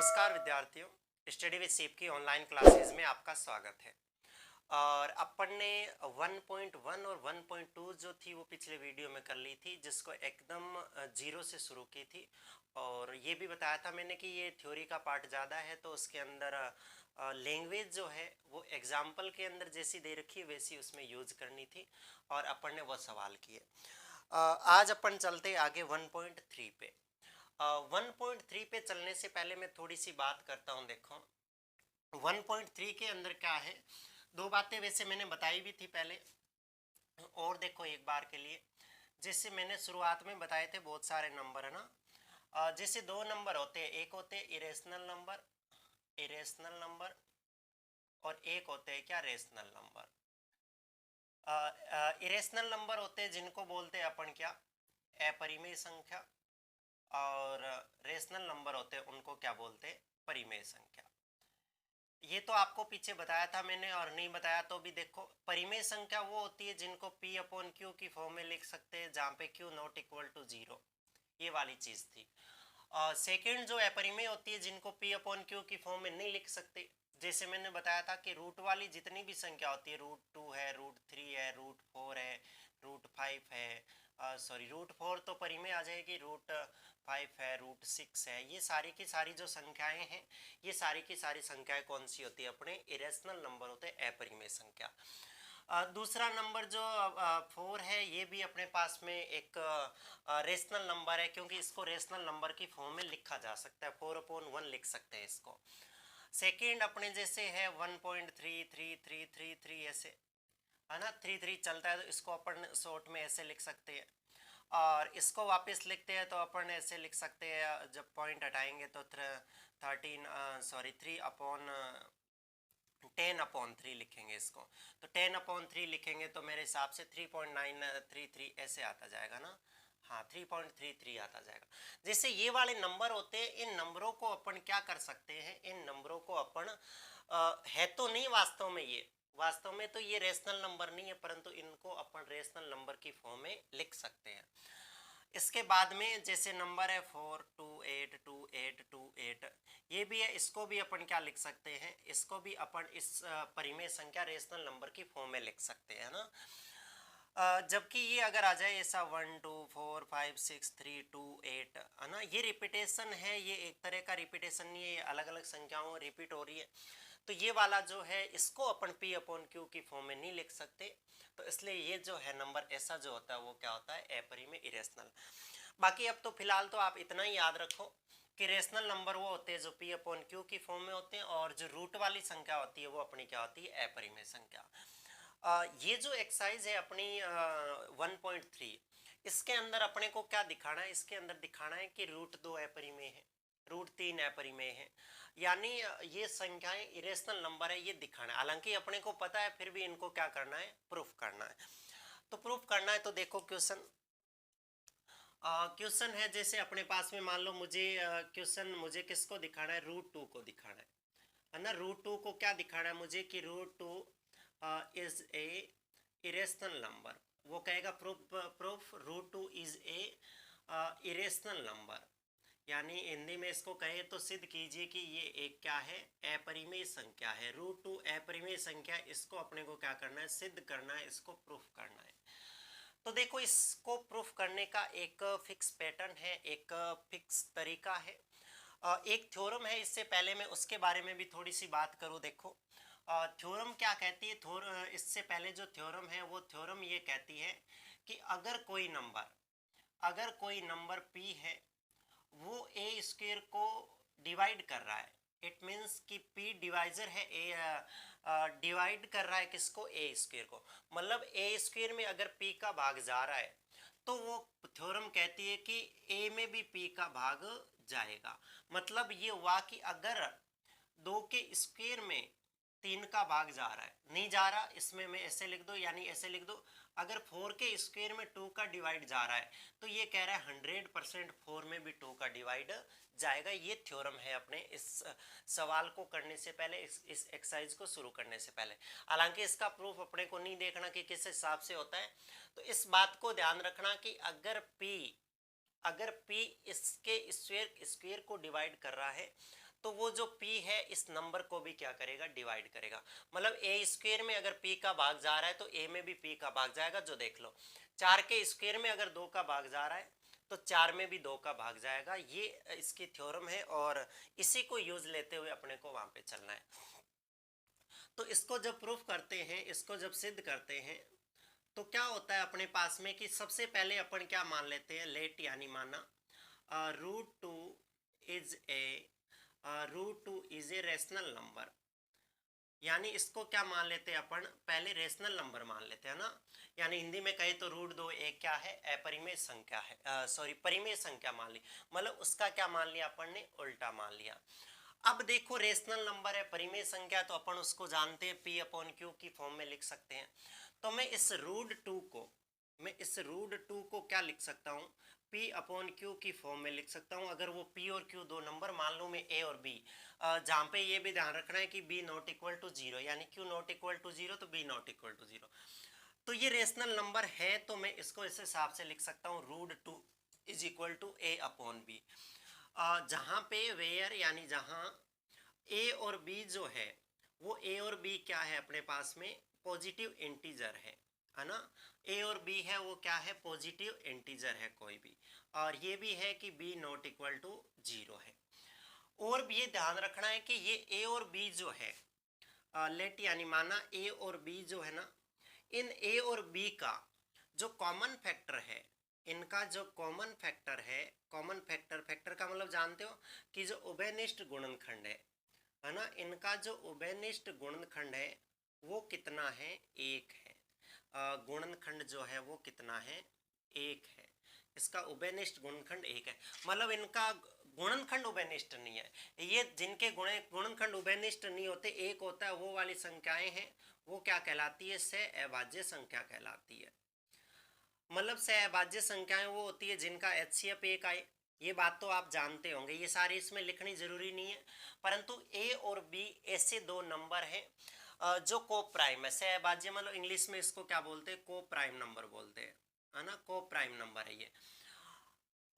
नमस्कार विद्यार्थियों, study with सीप की ऑनलाइन क्लासेस में आपका स्वागत है। और अपन ने 1.1 और 1.2 जो थी वो पिछले वीडियो में कर ली थी, जिसको एकदम जीरो से शुरू की थी। और ये भी बताया था मैंने कि ये थ्योरी का पार्ट ज़्यादा है, तो उसके अंदर लैंग्वेज जो है वो एग्जाम्पल के अंदर जैसी दे रखी है वैसी उसमें यूज करनी थी, और अपन ने वो सवाल किए। आज अपन चलते आगे 1.3 पे। 1.3 पे चलने से पहले मैं थोड़ी सी बात करता हूँ। देखो 1.3 के अंदर क्या है, दो बातें वैसे मैंने बताई भी थी पहले, और देखो एक बार के लिए, जैसे मैंने शुरुआत में बताए थे बहुत सारे नंबर है ना। जैसे दो नंबर होते हैं, एक होते हैं इरेशनल नंबर और एक होते हैं क्या, रेशनल नंबर। इरेशनल नंबर होते हैं जिनको बोलते हैं अपन क्या, अपरिमेय संख्या, और रेशनल नंबर होते हैं उनको क्या बोलते हैं, परिमेय संख्या। ये तो आपको पीछे बताया था मैंने, और नहीं बताया तो भी देखो, परिमेय संख्या वो होती है जिनको p अपॉन क्यू की फॉर्म में लिख सकते हैं, जहाँ पे q नॉट इक्वल टू 0, ये वाली चीज थी। सेकंड जो अपरिमेय होती है जिनको p अपॉन क्यू की फॉर्म में नहीं लिख सकते, जैसे मैंने बताया था कि रूट वाली जितनी भी संख्या होती है, √2 है, √3 है, √4 है, √5 है, सॉरी √4 तो परिमेय आ जाएगी, √5 है, √6 है, ये सारी की सारी जो संख्याएं हैं, ये सारी की सारी संख्याएं कौन सी होती है, अपने इरेशनल नंबर होते हैं, अपरिमेय संख्या। दूसरा नंबर जो 4 है, ये भी अपने पास में एक रेशनल नंबर है, क्योंकि इसको रेशनल नंबर की फॉर्म में लिखा जा सकता है, 4/1 लिख सकते हैं इसको। सेकेंड अपने जैसे है 1.3333 ऐसे है ना, 3 चलता है, तो इसको अपन शॉर्ट में ऐसे लिख सकते हैं। और इसको वापस लिखते हैं तो अपन ऐसे लिख सकते हैं, जब पॉइंट हटाएंगे तो 10/3 लिखेंगे इसको। तो 10/3 लिखेंगे तो मेरे हिसाब से 3.933 ऐसे आता जाएगा ना। हाँ, 3.33 आता जाएगा। जैसे ये वाले नंबर होते हैं, इन नंबरों को अपन क्या कर सकते हैं, इन नंबरों को अपन है तो नहीं वास्तव में तो ये रेशनल नंबर नहीं है, परंतु इनको अपन रेशनल नंबर की फॉर्म में लिख सकते हैं। इसके बाद में जैसे नंबर है 4282828, ये भी है, इसको भी अपन क्या लिख सकते हैं, इसको भी अपन इस परिमेय संख्या रेशनल नंबर की फॉर्म में लिख सकते हैं ना। जबकि ये अगर आ जाए ऐसा 1 2 4 5 6 3 2 8 है ना, ये रिपीटेशन है, ये एक तरह का रिपीटेशन नहीं है, ये अलग अलग संख्याओं रिपीट हो रही है। तो ये वाला जो है इसको अपन p अपॉन क्यू की फॉर्म में नहीं लिख सकते, तो इसलिए ये जो है नंबर ऐसा जो होता है वो क्या होता है, अपरिमेय इरेशनल। बाकी अब तो फिलहाल तो आप इतना ही याद रखो कि रेशनल नंबर वो होते हैं जो p अपॉन क्यू की फॉर्म में होते हैं, और जो रूट वाली संख्या होती है वो अपनी क्या होती है, अपरिमेय संख्या। ये जो एक्सरसाइज है अपनी 1.3, इसके अंदर अपने को क्या दिखाना है, इसके अंदर दिखाना है कि √2 अपरिमेय है, √3 अपरिमेय है, यानी ये संख्याएं इरेशनल नंबर है, ये दिखाना है। हालांकि अपने को पता है, फिर भी इनको क्या करना है, प्रूफ करना है। तो प्रूफ करना है तो देखो क्वेश्चन है, जैसे अपने पास में मान लो क्वेश्चन मुझे किसको दिखाना है, √2 को दिखाना है ना। √2 को क्या दिखाना है मुझे कि √2 इज ए इरेशनल नंबर। वो कहेगा proof √2 is a irrational number, यानी हिंदी में इसको कहे तो सिद्ध कीजिए कि ये एक क्या है, अपरिमेय संख्या है। √2 अपरिमेय संख्या, इसको अपने को क्या करना है, सिद्ध करना है, इसको प्रूफ करना है। तो देखो इसको प्रूफ करने का एक फिक्स पैटर्न है, एक फिक्स तरीका है, एक थ्योरम है। इससे पहले मैं उसके बारे में भी थोड़ी सी बात करूं। देखो थ्योरम क्या कहती है, इससे पहले जो थ्योरम है वो थ्योरम ये कहती है कि अगर कोई नंबर p है वो a स्क्वायर को डिवाइड कर रहा है, इट मीन्स कि p डिवाइजर है, a डिवाइड कर रहा है किसको, a स्क्वायर को। मतलब a स्क्वायर में अगर p का भाग जा रहा है तो वो थ्योरम कहती है कि a में भी p का भाग जाएगा। मतलब ये हुआ कि अगर 2 के स्क्वायर में 3 का भाग जा रहा है, नहीं जा रहा, इसमें मैं ऐसे लिख दो, यानी ऐसे लिख दो, अगर 4 के स्क्वायर में 2 का डिवाइड जा रहा है तो ये कह रहा है 100% 4 में भी 2 का डिवाइड जाएगा। ये थ्योरम है अपने इस सवाल को करने से पहले, इस एक्सरसाइज को शुरू करने से पहले। हालांकि इसका प्रूफ अपने को नहीं देखना कि किस हिसाब से होता है, तो इस बात को ध्यान रखना कि अगर p इसके स्क्वायर को डिवाइड कर रहा है तो वो जो p है इस नंबर को भी क्या करेगा, डिवाइड करेगा। मतलब a स्क्वायर में अगर p का भाग जा रहा है तो a में भी p का भाग जाएगा। जो देख लो 4 के स्क्वायर में अगर 2 का भाग जा रहा है तो 4 में भी 2 का भाग जाएगा। ये इसकी थ्योरम है और इसी को यूज लेते हुए अपने को वहां पे चलना है। तो इसको जब प्रूफ करते हैं, इसको जब सिद्ध करते हैं, तो क्या होता है अपने पास में कि सबसे पहले अपन क्या मान लेते हैं, लेट यानी माना root two is a rational number. यानी इसको क्या मान लेते हैं अपन, पहले रेशनल नंबर मान लेते हैं ना। यानी हिंदी में कहे तो रूट 2 एक क्या है, अपरिमेय संख्या है, सॉरी परिमेय संख्या मान ली। मतलब उसका क्या मान लिया अपन ने, उल्टा मान लिया। अब देखो रेशनल नंबर है, परिमेय संख्या, तो अपन उसको जानते हैं p अपॉन क्यू की फॉर्म में लिख सकते हैं। तो मैं इस रूट टू को क्या लिख सकता हूँ, p अपॉन क्यू की फॉर्म में लिख सकता हूँ। अगर वो p और q दो नंबर मान लो मैं a और b, जहाँ पे ये भी ध्यान रखना है कि b नॉट इक्वल टू 0, यानी q नॉट इक्वल टू 0 तो b नॉट इक्वल टू 0। तो ये रेशनल नंबर है तो मैं इसको इस हिसाब से लिख सकता हूँ, root two is equal to a upon b। जहाँ पे वेयर यानी जहाँ a और b जो है वो a और b क्या है अपने पास में, पॉजिटिव इंटीजर है ना। a और b है वो क्या है, पॉजिटिव इंटीजर है कोई भी। और ये भी है कि b नॉट इक्वल टू 0 है। और भी ये ध्यान रखना है कि ये a और b जो है, लेट यानी माना a और b जो है ना, इन a और b का जो कॉमन फैक्टर है, इनका जो कॉमन फैक्टर है, कॉमन फैक्टर का मतलब जानते हो कि जो उभयनिष्ठ गुणनखंड है ना, इनका जो उभयनिष्ठ गुणनखंड है वो कितना है, एक है। गुणनखंड जो है वो कितना है, एक है। इसका उभयनिष्ठ गुणनखंड एक है। मतलब इनका गुणनखंड उभयनिष्ठ नहीं है। ये जिनके गुणनखंड उभयनिष्ठ नहीं होते, एक होता है, वो वाली संख्याएं हैं, वो क्या कहलाती है, सहअभाज्य संख्या कहलाती है। मतलब सहअभाज्य संख्याएं वो होती है जिनका एचसीएफ एक आए। ये बात तो आप जानते होंगे, ये सारी इसमें लिखनी जरूरी नहीं है। परंतु ए और बी ऐसे दो नंबर हैं जो को प्राइम है। सहअभाज्य मतलब इंग्लिश में इसको क्या बोलते हैं, को प्राइम नंबर बोलते हैं, है ना। को प्राइम नंबर है ये।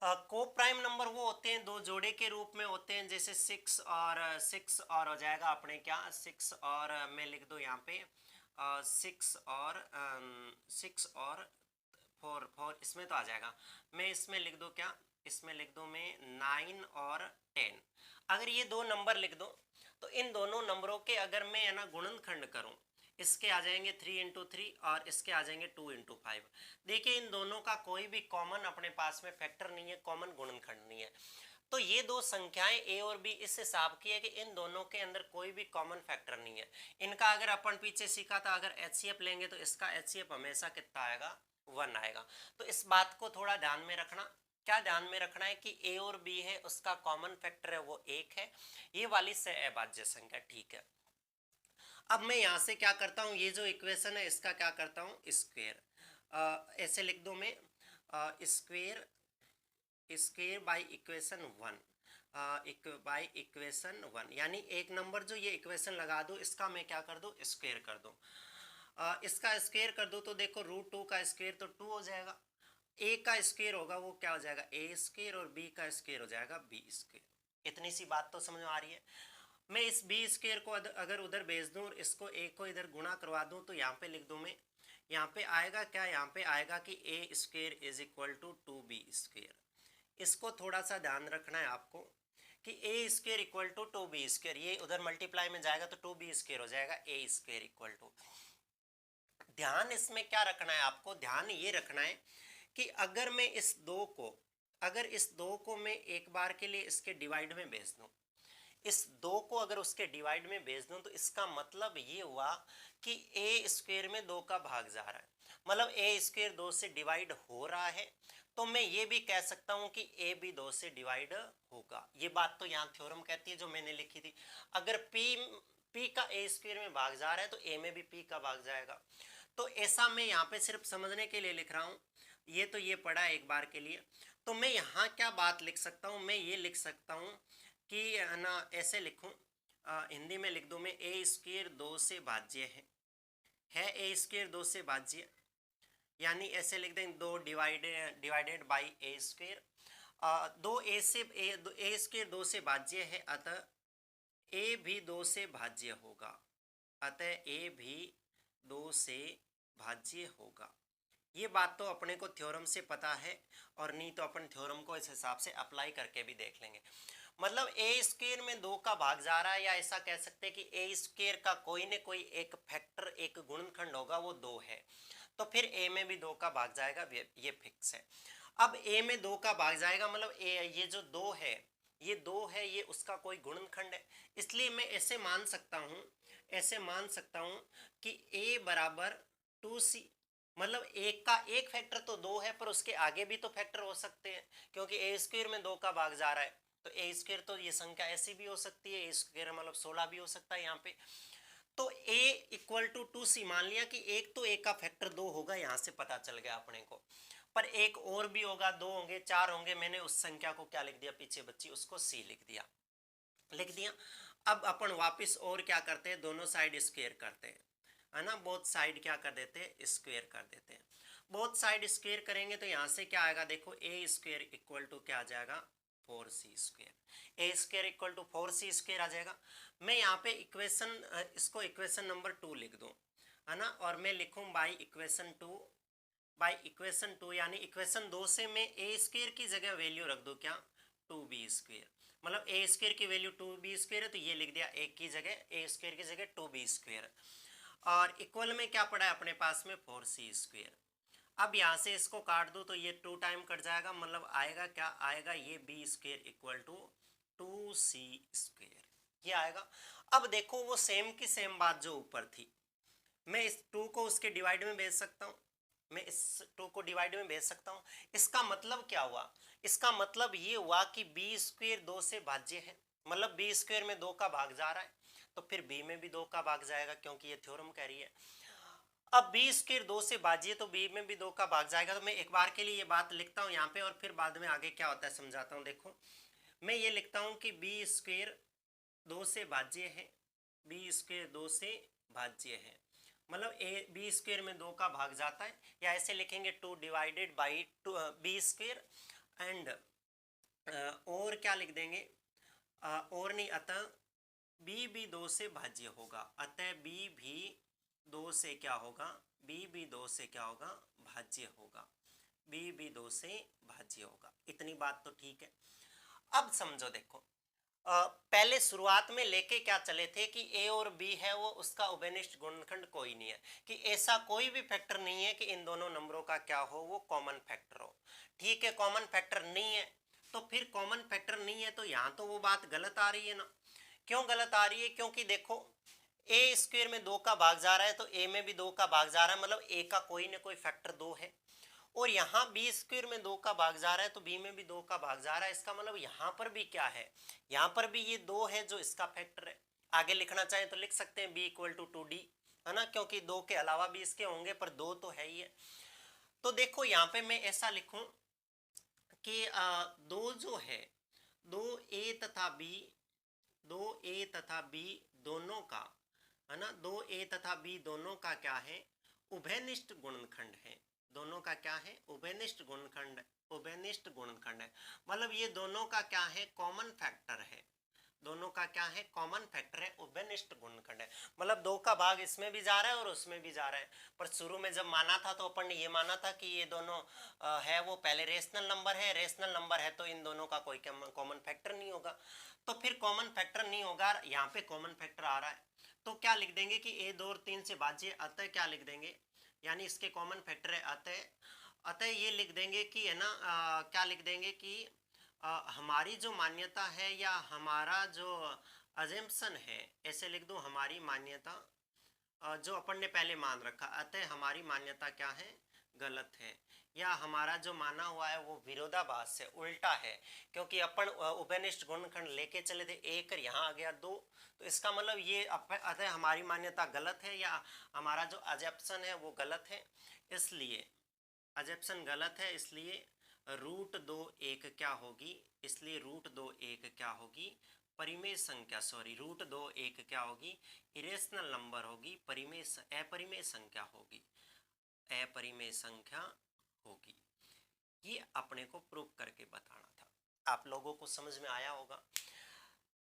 को प्राइम नंबर वो होते हैं दो जोड़े के रूप में होते हैं, जैसे 6 और हो जाएगा अपने क्या, 6 और मैं लिख दूं यहाँ पे 6 और 4 इसमें तो आ जाएगा। मैं इसमें लिख दूं क्या, इसमें लिख दूं मैं 9 और 10। अगर ये दो नंबर लिख दूं तो इन दोनों नंबरों के अगर मैं है ना गुणनखंड करूं, इसके आ जाएंगे 3 इंटू 3 और इसके आ जाएंगे 2 इंटू 5। देखिए इन दोनों का कोई भी कॉमन अपने पास में फैक्टर नहीं है, कॉमन गुणनखंड नहीं है। तो ये दो संख्याएं a और b इस हिसाब की है कि इन दोनों के अंदर कोई भी कॉमन फैक्टर नहीं है। इनका अगर अपन पीछे सीखा था, अगर एचसीएफ लेंगे तो इसका एचसीएफ हमेशा कितना आएगा, 1 आएगा। तो इस बात को थोड़ा ध्यान में रखना। क्या ध्यान में रखना है कि a और b है, उसका कॉमन फैक्टर है वो 1 है। ये वाली सहअभाज्य संख्या, ठीक है। अब मैं यहाँ से क्या करता हूँ, ये जो इक्वेशन है इसका क्या करता हूँ, स्क्वेयर। ऐसे लिख दो मैं square by equation 1, by equation 1, यानी एक नंबर जो ये इक्वेशन लगा दो इसका मैं क्या कर दूँ, स्क्वेयर कर दूँ। इसका स्क्वेयर कर दो तो देखो रूट 2 का स्क्वेयर तो 2 हो जाएगा, a का स्क्वेयर होगा वो क्या हो जाएगा, a स्क्वेयर, और b का स्क्वेयर हो जाएगा b स्क्वेयर। इतनी सी बात तो समझ में आ रही है। मैं इस b स्क्वेयर को अगर उधर भेज दूं और इसको a को इधर गुणा करवा दूं तो यहाँ पे लिख दूं मैं, यहाँ पे आएगा क्या, यहाँ पे आएगा कि a square is equal to 2b square. इसको थोड़ा सा ध्यान रखना है आपको कि a square equal to 2b square, ये उधर मल्टीप्लाई में जाएगा तो 2b स्क्वेयर हो जाएगा, a स्क्वेयर इक्वल टू। ध्यान इसमें क्या रखना है आपको, ध्यान ये रखना है कि अगर मैं इस दो को मैं एक बार के लिए इसके डिवाइड में भेज दूं, इस दो को अगर उसके डिवाइड में भेज दूं तो इसका मतलब ये हुआ कि a स्क्वेयर में 2 का भाग जा रहा है, मतलब a स्क्वेयर 2 से डिवाइड हो रहा है। तो मैं ये भी कह सकता हूं कि a भी 2 से डिवाइड होगा। ये बात तो यहाँ थ्योरम कहती है जो मैंने लिखी थी। अगर p का a स्क्वेयर में भाग जा रहा है तो a में भी p का भाग जाएगा। तो ऐसा मैं यहाँ पे सिर्फ समझने के लिए लिख रहा हूँ, ये तो ये पढ़ा एक बार के लिए। तो मैं यहाँ क्या बात लिख सकता हूँ, मैं ये लिख सकता हूँ कि है ना, ऐसे लिखूं, हिंदी में लिख दूं मैं, a स्क्वेयर 2 से भाज्य है a स्क्वेयर 2 से भाज्य, यानी ऐसे लिख दें 2 divided by a square. 2 a square 2 से भाज्य है, अतः ए भी 2 से भाज्य होगा, अतः ए भी 2 से भाज्य होगा। ये बात तो अपने को थ्योरम से पता है, और नहीं तो अपन थ्योरम को इस हिसाब से अप्लाई करके भी देख लेंगे। मतलब ए स्क्वायर में 2 का भाग जा रहा है, या ऐसा कह सकते हैं कि ए स्क्वायर का कोई न कोई एक फैक्टर, एक गुणनखंड होगा, वो 2 है, तो फिर ए में भी 2 का भाग जाएगा, ये फिक्स है। अब ए में 2 का भाग जाएगा मतलब ए, ये जो 2 है, ये 2 है, ये उसका कोई गुणनखंड है, इसलिए मैं ऐसे मान सकता हूं, ऐसे मान सकता हूं कि a बराबर 2c, मतलब एक का एक फैक्टर तो 2 है, पर उसके आगे भी तो फैक्टर हो सकते हैं, क्योंकि ए स्क्वायर में 2 का भाग जा रहा है, तो ए स्क्वायर तो ये संख्या ऐसी भी हो सकती है, ए स्क्वायर मतलब 16 भी हो सकता है यहाँ पे। तो a इक्वल टू 2c मान लिया कि एक तो a का फैक्टर 2 होगा, यहां से पता चल गया अपने को, पर एक और भी होगा, 2 होंगे, 4 होंगे, मैंने उस संख्या को क्या लिख दिया, पीछे बच्ची, उसको c लिख दिया। अब अपन वापस और क्या करते हैं, दोनों साइड स्क्वायर करते हैं, है ना, बोथ साइड क्या कर देते हैं, स्क्वायर कर देते हैं। बोथ साइड स्क्वायर करेंगे तो यहाँ से क्या आएगा, देखो ए स्क्वायर इक्वल टू क्या आ जाएगा, 4c square, A square equal to 4c square आ जाएगा। मैं यहाँ पे इक्वेशन, इसको इक्वेशन नंबर 2 लिख दूँ, है ना, और मैं लिखूँ बाई इक्वेशन 2, बाई इक्वेशन 2 यानी इक्वेशन 2 से मैं ए स्क्वायर की जगह वैल्यू रख दूँ क्या, 2b स्क्वायर, मतलब ए स्क्वायर की वैल्यू 2b स्क्वायर है, तो ये लिख दिया एक की जगह, ए स्क्वायर की जगह 2b स्क्वायर, और इक्वल में क्या पड़ा है अपने पास में, 4c स्क्वायर। अब यहाँ से इसको काट दो तो ये 2 टाइम कट जाएगा, मतलब आएगा क्या आएगा, ये b square equal to 2c square, ये आएगा। अब देखो वो सेम की सेम बात जो ऊपर थी, मैं इस 2 को उसके डिवाइड में भेज सकता हूँ, मैं इस 2 को डिवाइड में भेज सकता हूँ। इसका मतलब क्या हुआ, इसका मतलब ये हुआ कि b स्क्वायर 2 से भाज्य है, मतलब b स्क्वायर में 2 का भाग जा रहा है, तो फिर b में भी 2 का भाग जाएगा, क्योंकि ये थ्योरम कह रही है। अब b स्क्वायर 2 से भाज्य है, तो b में भी 2 का भाग जाएगा, तो मैं एक बार के लिए ये बात लिखता हूँ यहाँ पे, और फिर बाद में आगे क्या होता है समझाता हूँ। देखो मैं ये लिखता हूँ कि b स्क्वायर 2 से भाज्य है, b स्क्वायर 2 से भाज्य है, मतलब ए बी स्क्वायर में 2 का भाग जाता है, या ऐसे लिखेंगे 2 divided by B square, and और क्या लिख देंगे, और नहीं, अतः b भी 2 से भाज्य होगा, अतः b भी 2 से क्या होगा, b भी 2 से क्या होगा, भाज्य होगा, b भी 2 से भाज्य होगा। इतनी बात तो ठीक है। अब समझो, देखो पहले शुरुआत में लेके क्या चले थे कि a और b है वो उसका उभयनिष्ठ गुणनखंड कोई नहीं है, कि ऐसा कोई भी फैक्टर नहीं है कि इन दोनों नंबरों का क्या हो, वो कॉमन फैक्टर हो। ठीक है, कॉमन फैक्टर नहीं है, तो फिर कॉमन फैक्टर नहीं है तो यहाँ तो वो बात गलत आ रही है ना। क्यों गलत आ रही है, क्योंकि देखो ए स्क्वायर में 2 का भाग जा रहा है, तो ए में भी 2 का भाग जा रहा है, मतलब ए का कोई ना कोई फैक्टर 2 है, और यहाँ बी स्क्वायर में 2 का भाग जा रहा है, तो बी में भी 2 का भाग जा रहा है, इसका मतलब यहाँ पर भी क्या है, यहाँ पर भी ये 2 है जो इसका फैक्टर है। आगे लिखना चाहें तो लिख सकते हैं b इक्वल टू 2d, है ना, क्योंकि 2 के अलावा भी इसके होंगे, पर 2 तो है ही है। तो देखो यहाँ पे मैं ऐसा लिखूं कि 2 जो है, 2a तथा b, 2a तथा b दोनों का, है ना, 2a तथा b दोनों का क्या है, उभयनिष्ठ गुणनखंड है। दोनों का क्या है, उभयनिष्ठ गुणनखंड, उभयनिष्ठ गुणनखंड है, मतलब ये दोनों का क्या है, कॉमन फैक्टर है, दोनों का क्या है, कॉमन फैक्टर है, उभयनिष्ठ गुणनखंड है, मतलब 2 का भाग इसमें भी जा रहा है और उसमें भी जा रहा है। पर शुरू में जब माना था तो अपन ने ये माना था कि ये दोनों है वो पहले रेशनल नंबर है, रेशनल नंबर है तो इन दोनों का कोई कॉमन फैक्टर नहीं होगा, तो फिर कॉमन फैक्टर नहीं होगा, यहाँ पे कॉमन फैक्टर आ रहा है, तो क्या लिख देंगे कि a 2 और 3 से भाज्य, अतः क्या लिख देंगे, यानी इसके कॉमन फैक्टर है अतः, अतः ये लिख देंगे कि, है ना, क्या लिख देंगे कि हमारी जो मान्यता है या हमारा जो अजम्पशन है, ऐसे लिख दो, हमारी मान्यता जो अपन ने पहले मान रखा, अतः हमारी मान्यता क्या है, गलत है, या हमारा जो माना हुआ है वो विरोधाभास है, उल्टा है, क्योंकि अपन उभयनिष्ठ गुणनखंड लेके चले थे, एक यहाँ आ गया 2, तो इसका मतलब ये अतः हमारी मान्यता गलत है, या हमारा जो अजम्पशन है वो गलत है, इसलिए अजम्पशन गलत है, इसलिए रूट 2 एक क्या होगी, इसलिए रूट 2 एक क्या होगी, परिमेय संख्या, सॉरी रूट 2 एक क्या होगी, इरेशनल नंबर होगी, परिमेय अपरिमेय संख्या होगी, अपरिमेय संख्या होगी। ये अपने को प्रूव करके बताना था। आप लोगों को समझ में आया होगा।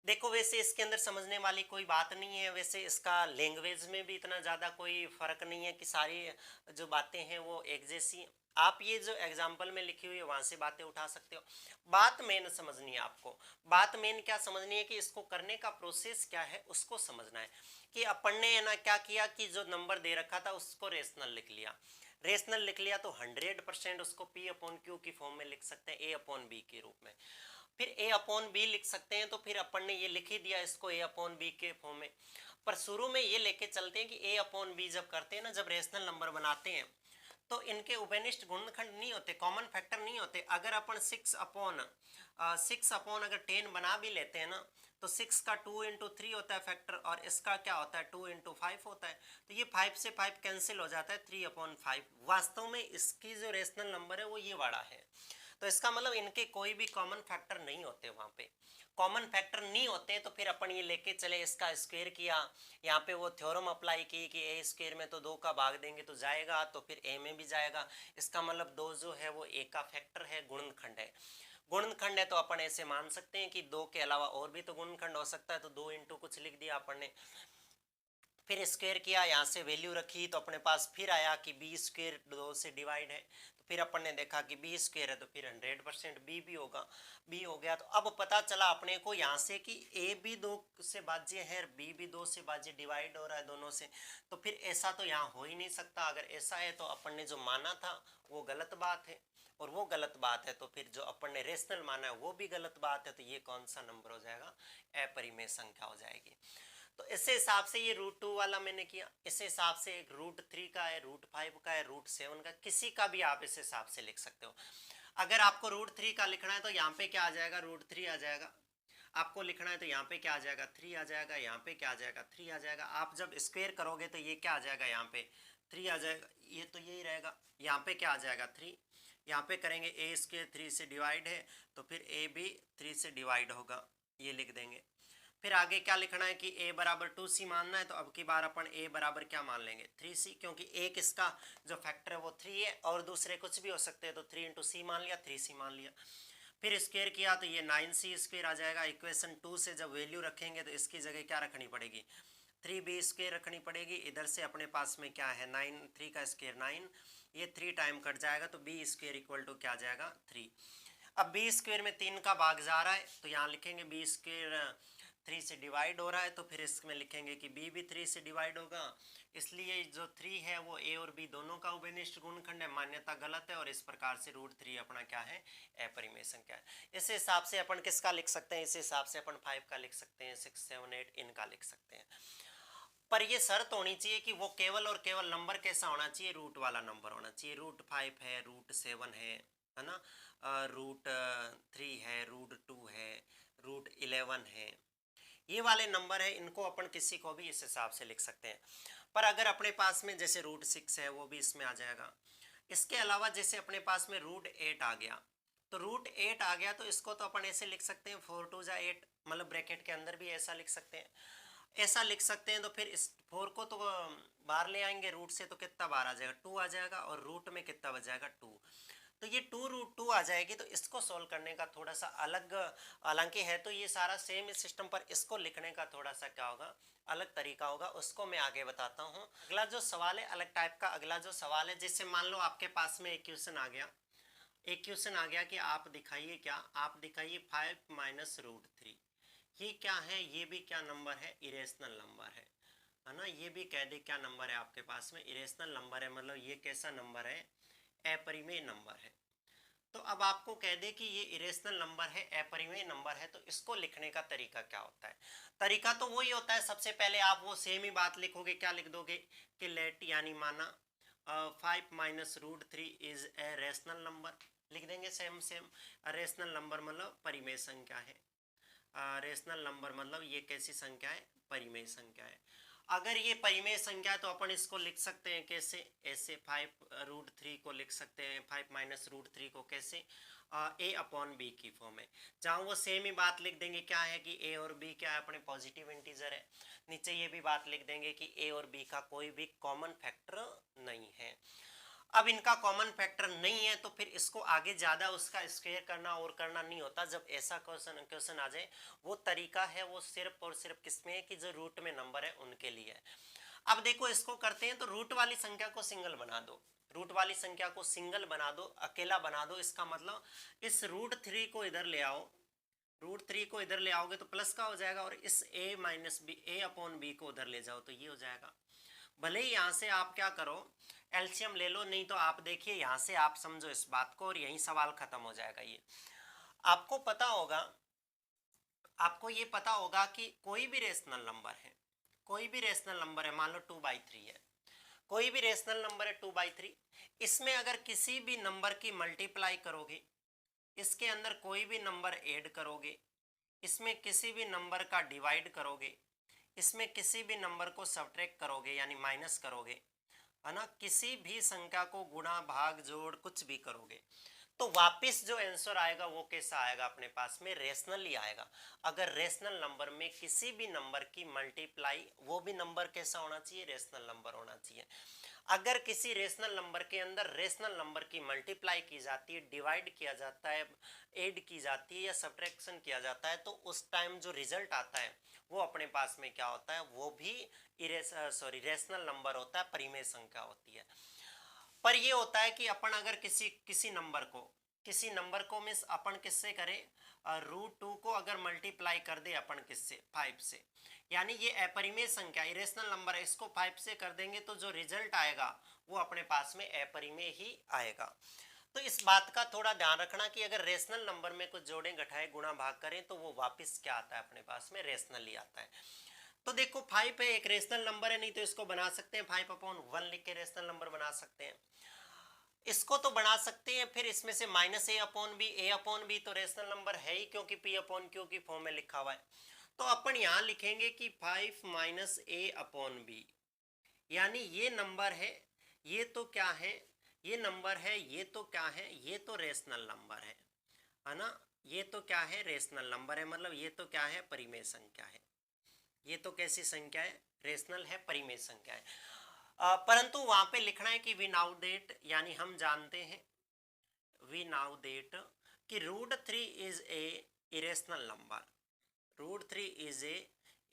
देखो वैसे इसके अंदर समझने वाली कोई बात नहीं है, वैसे इसका लैंग्वेज में भी इतना ज़्यादा कोई फ़र्क नहीं है कि सारी जो बातें हैं वो एक जैसी हैं। आप ये जो एग्जाम्पल में लिखी हुई है वहाँ से बातें उठा सकते हो। बात मेन समझनी है आपको। बात मेन क्या समझनी है कि इसको करने का प्रोसेस क्या है उसको समझना है। कि अपन ने ना क्या किया कि जो नंबर दे रखा था उसको रेशनल लिख लिया। रेशनल लिख लिया तो 100% उसको P अपॉन Q की फॉर्म में लिख सकते हैं, A अपॉन B के रूप में। फिर A अपॉन बी लिख सकते हैं, तो फिर अपन ने ये लिख ही दिया इसको A अपॉन बी के फॉर्म में। पर शुरू में ये लेके चलते हैं कि A अपॉन बी जब करते हैं ना, जब रेशनल नंबर बनाते हैं तो इनके उभयनिष्ठ गुणनखंड नहीं होते, कॉमन फैक्टर नहीं होते। अगर अपन 6 अपॉन अगर 10 बना भी लेते हैं ना, तो 6 का 2 into 3 होता है फैक्टर, और इसका क्या होता है 2 into 5 होता है। तो ये 5 से 5 कैंसिल हो जाता है, 3/5। वास्तव में इसकी जो रेशनल नंबर है वो ये वाला है। तो इसका मतलब इनके कोई भी कॉमन फैक्टर नहीं होते, वहां पे कॉमन फैक्टर नहीं होते। तो फिर अपन ये लेके चले, इसका स्क्वायर किया, यहाँ पे वो थ्योरम अप्लाई की कि ए स्क्वायर में तो 2 का भाग देंगे तो जाएगा, तो फिर ए में भी जाएगा। इसका मतलब 2 जो है वो ए का फैक्टर है, गुणनखंड है। गुणनखंड है तो अपन ऐसे मान सकते हैं कि 2 के अलावा और भी तो गुणनखंड हो सकता है, तो 2 इंटू कुछ लिख दिया अपन ने। फिर स्क्वायर किया, यहाँ से वैल्यू रखी, तो अपने पास फिर आया कि बी स्क्वायर 2 से डिवाइड है। तो फिर अपन ने देखा कि बी स्क्वायर है, तो फिर 100% बी भी होगा। बी हो गया, तो अब पता चला अपने को यहाँ से कि ए भी 2 से भाज्य है, बी भी 2 से भाज्य, डिवाइड हो रहा है दोनों से। तो फिर ऐसा तो यहाँ हो ही नहीं सकता। अगर ऐसा है तो अपन ने जो माना था वो गलत बात है, और वो गलत बात है तो फिर जो अपन ने रेशनल माना है वो भी गलत बात है। तो ये कौन सा नंबर हो जाएगा, अपरिमेय संख्या हो जाएगी। तो इस हिसाब से ये √2 वाला मैंने किया। इस हिसाब से एक √3 का है, √5 का है, √7 का, किसी का भी आप इस हिसाब से लिख सकते हो। अगर आपको √3 का लिखना है तो यहाँ पे क्या आ जाएगा, √3 आ जाएगा। आपको लिखना है तो यहाँ पे क्या आ जाएगा, 3 आ जाएगा। यहाँ पे क्या आ जाएगा, 3 आ जाएगा। आप जब स्क्वायर करोगे तो ये क्या आ जाएगा, यहाँ पे 3 आ जाएगा। ये तो यही रहेगा। यहाँ पे क्या आ जाएगा, 3। यहाँ पे करेंगे ए स्क्वायर 3 से डिवाइड है, तो फिर ए भी 3 से डिवाइड होगा, ये लिख देंगे। फिर आगे क्या लिखना है कि a बराबर 2c मानना है, तो अब की बार अपन a बराबर क्या मान लेंगे, 3c, क्योंकि एक इसका जो फैक्टर है वो 3 है, और दूसरे कुछ भी हो सकते हैं। तो 3 into c मान लिया, 3c मान लिया। फिर स्क्वायर किया तो ये 9c स्क्वायर आ जाएगा। इक्वेशन 2 से जब वैल्यू रखेंगे तो इसकी जगह क्या रखनी पड़ेगी, 3b स्क्वायर रखनी पड़ेगी। इधर से अपने पास में क्या है, 9, 3 का स्क्वायर 9, ये 3 टाइम कट जाएगा, तो b स्क्वायर इक्वल टू क्या आ जाएगा, 3। अब b स्क्वायर में 3 का भाग जा रहा है, तो यहाँ लिखेंगे b स्क्वायर 3 से डिवाइड हो रहा है, तो फिर इसमें लिखेंगे कि b भी 3 से डिवाइड होगा। इसलिए जो 3 है वो a और b दोनों का उभयनिष्ठ गुणनखंड है, मान्यता गलत है। और इस प्रकार से √3 अपना क्या है, अपरिमेय संख्या है। इस हिसाब से अपन किसका लिख सकते हैं, इस हिसाब से अपन 5 का लिख सकते हैं, 6, 7, 8 इनका लिख सकते हैं। पर ये शर्त होनी चाहिए कि वो केवल और केवल नंबर कैसा होना चाहिए, रूट वाला नंबर होना चाहिए। √5 है, √7 है ना, √3 है, √2 है, √11 है, ये वाले नंबर है। इनको अपन किसी को भी इस हिसाब से लिख सकते हैं। पर अगर अपने पास में जैसे √6 है, वो भी इसमें आ जाएगा। इसके अलावा जैसे अपने पास में √8 आ गया, तो √8 आ गया तो इसको तो अपन ऐसे लिख सकते हैं 4 2 जा 8, मतलब ब्रैकेट के अंदर भी ऐसा लिख सकते हैं, ऐसा लिख सकते हैं। तो फिर इस 4 को तो बाहर ले आएंगे रूट से, तो कितना बाहर आ जाएगा, 2 आ जाएगा, और रूट में कितना बच जाएगा, 2। तो ये 2√2 आ जाएगी। तो इसको सोल्व करने का थोड़ा सा अलग, हालांकि है तो ये सारा सेम इस सिस्टम, पर इसको लिखने का थोड़ा सा क्या होगा, अलग तरीका होगा, उसको मैं आगे बताता हूँ। अगला जो सवाल है अलग टाइप का, अगला जो सवाल है, जैसे मान लो आपके पास में एक क्वेश्चन आ गया, एक क्वेश्चन आ गया कि आप दिखाइए क्या, आप दिखाइए 5 माइनस √3। ये क्या है, ये भी क्या नंबर है, इरेशनल नंबर है ना। ये भी कह दे क्या नंबर है आपके पास में, इरेशनल नंबर है, मतलब ये कैसा नंबर है, अपरिमेय नंबर है। तो अब आपको कह दे कि ये इरेशनल नंबर है, अपरिमेय नंबर है, तो इसको लिखने का तरीका क्या होता है। तरीका तो वही होता है, सबसे पहले आप वो सेम ही बात लिखोगे, क्या लिख दोगे कि लेट, यानी माना 5 minus √3 is a rational number, लिख देंगे सेम सेम। रेशनल नंबर मतलब परिमेय संख्या है, रेशनल नंबर मतलब ये कैसी संख्या है, परिमेय संख्या है। अगर ये परिमेय संख्या है तो अपन इसको लिख सकते हैं कैसे, ऐसे 5√3 को लिख सकते हैं, 5 माइनस √3 को कैसे, a अपॉन बी की फॉर्म में, जहाँ वो सेम ही बात लिख देंगे क्या है कि a और b क्या है, अपने पॉजिटिव इंटीजर है। नीचे ये भी बात लिख देंगे कि a और b का कोई भी कॉमन फैक्टर नहीं है। अब इनका कॉमन फैक्टर नहीं है तो फिर इसको आगे ज़्यादा उसका स्क्वायर करना और करना नहीं होता। जब ऐसा क्वेश्चन आ जाए, वो तरीका है वो सिर्फ और सिर्फ किसमें है कि जो रूट में नंबर है उनके लिए है। अब देखो इसको करते हैं तो रूट वाली संख्या को सिंगल बना दो, रूट वाली संख्या को सिंगल बना दो, अकेला बना दो। इसका मतलब इस √3 को इधर ले आओ, √3 को इधर ले आओगे तो प्लस का हो जाएगा, और इस a माइनस बी, a/b को उधर ले जाओ तो ये हो जाएगा। भले ही यहाँ से आप क्या करो, एलसीएम ले लो, नहीं तो आप देखिए यहाँ से आप समझो इस बात को और यही सवाल खत्म हो जाएगा। ये आपको पता होगा, आपको ये पता होगा कि कोई भी रेशनल नंबर है, कोई भी रेशनल नंबर है, मान लो 2/3 है, कोई भी रेशनल नंबर है 2/3, इसमें अगर किसी भी नंबर की मल्टीप्लाई करोगे, इसके अंदर कोई भी नंबर ऐड करोगे, इसमें किसी भी नंबर का डिवाइड करोगे, इसमें किसी भी नंबर को सब्ट्रैक्ट करोगे यानी माइनस करोगे, है ना, किसी भी संख्या को गुणा भाग जोड़ कुछ भी करोगे, तो वापस जो आंसर आएगा वो कैसा आएगा अपने पास में, रेशनली आएगा। अगर रेशनल नंबर में किसी भी नंबर की मल्टीप्लाई, वो भी नंबर कैसा होना चाहिए, रेशनल नंबर होना चाहिए। अगर किसी रेशनल नंबर के अंदर रेशनल नंबर की मल्टीप्लाई की जाती है, डिवाइड किया जाता है, ऐड की जाती है या सब्ट्रैक्शन किया जाता है, तो उस टाइम जो रिजल्ट आता है वो अपने पास में क्या होता है, वो भी रेशनल नंबर होता है, परिमेय संख्या होती है। पर ये होता है कि अपन अगर किसी नंबर को मीन्स अपन किससे करें, √2 को अगर मल्टीप्लाई कर दे अपन किससे, 5 से, यानी ये अपरिमेय संख्या इरेशनल नंबर है, इसको 5 से कर देंगे तो जो रिजल्ट आएगा वो अपने पास में अपरिमेय ही आएगा। तो इस बात का थोड़ा ध्यान रखना कि अगर रेशनल नंबर में कुछ जोड़ें घटाएं गुणा भाग करें तो वो वापस क्या आता है अपने पास में, रेशनली आता है। तो देखो 5 है, एक रेशनल नंबर है, नहीं तो इसको बना सकते हैं 5/1 लिख के रेशनल नंबर बना सकते हैं, इसको तो बना सकते हैं। फिर इसमें से -a/b तो रेशनल नंबर है ही क्योंकि p/q की फॉर्म में लिखा हुआ है। तो अपन यहाँ लिखेंगे कि 5 -a/b, यानी ये नंबर है, ये तो क्या है, ये नंबर है, ये तो क्या है, ये तो रेशनल नंबर है ना, ये तो क्या है, रेशनल नंबर है, मतलब ये तो क्या है, परिमेय संख्या है। ये तो कैसी संख्या है, रेशनल है, परिमेय संख्या है। परंतु वहां पे लिखना है कि वी नाउ डेट, यानी हम जानते हैं, वी नाउ डेट कि √3 is a irrational number, √3 is a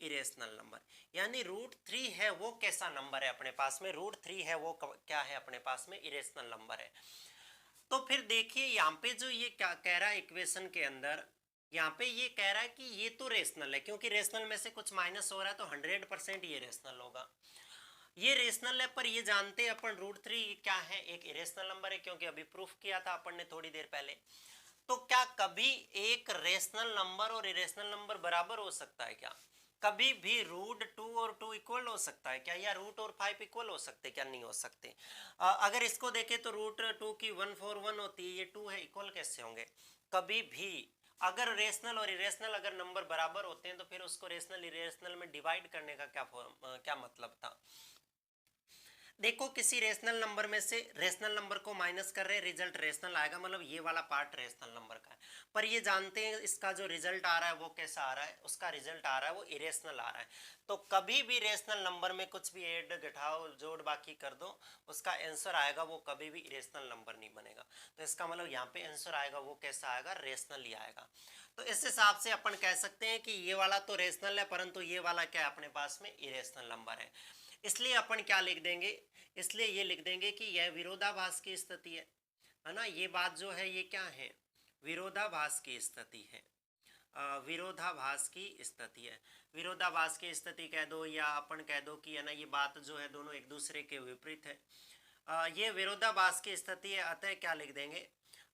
irrational number, यानी √3 है वो कैसा नंबर है अपने पास में, √3 है वो क्या है अपने पास में, इरेशनल नंबर है। तो फिर देखिए यहाँ पे जो ये क्या कह रहा है इक्वेशन के अंदर, यहाँ पे ये कह रहा है कि ये तो रेशनल है, क्योंकि रेशनल में से कुछ माइनस हो रहा है तो 100% ये रेशनल होगा, ये रेशनल है। पर ये जानते हैं अपन √3 क्या है, एक इरेशनल नंबर है, क्योंकि अभी प्रूफ किया था अपन ने थोड़ी देर पहले। तो क्या कभी एक रेशनल नंबर और इरेशनल नंबर बराबर हो सकता है क्या, कभी भी √2 और 2 इक्वल हो सकता है क्या, या √ और 5 इक्वल हो सकते क्या, नहीं हो सकते। अगर इसको देखें तो √2 की 141 होती है, ये 2 है, इक्वल कैसे होंगे कभी भी। अगर रेशनल और इरेशनल अगर नंबर बराबर होते हैं तो फिर उसको रेशनल इरेशनल में डिवाइड करने का क्या मतलब था। देखो किसी रेशनल नंबर में से रेशनल नंबर को माइनस कर रहे हैं, रिजल्ट रेशनल आएगा, मतलब ये वाला पार्ट रेशनल नंबर का है। पर ये जानते हैं इसका जो रिजल्ट आ रहा है वो कैसा आ रहा है, उसका रिजल्ट आ रहा है वो इरेशनल आ रहा है। तो कभी भी रेशनल नंबर में कुछ भी ऐड घटाओ जोड़ बाकी कर दो, उसका आंसर आएगा वो कभी भी इरेशनल नंबर नहीं बनेगा। तो इसका मतलब यहाँ पे आंसर आएगा वो कैसा आएगा, रेशनली आएगा। तो इस हिसाब से अपन कह सकते हैं कि ये वाला तो रेशनल है, परंतु ये वाला क्या है अपने पास में, इरेशनल नंबर है। इसलिए अपन क्या लिख देंगे, इसलिए ये लिख देंगे कि यह विरोधाभास की स्थिति है ना, ये बात जो है ये क्या है, विरोधाभास की स्थिति है, विरोधाभास की स्थिति है। विरोधाभास की स्थिति कह दो या अपन कह दो कि है ना, ये बात जो है दोनों एक दूसरे के विपरीत है। ये विरोधाभास की स्थिति है, अतः क्या लिख देंगे,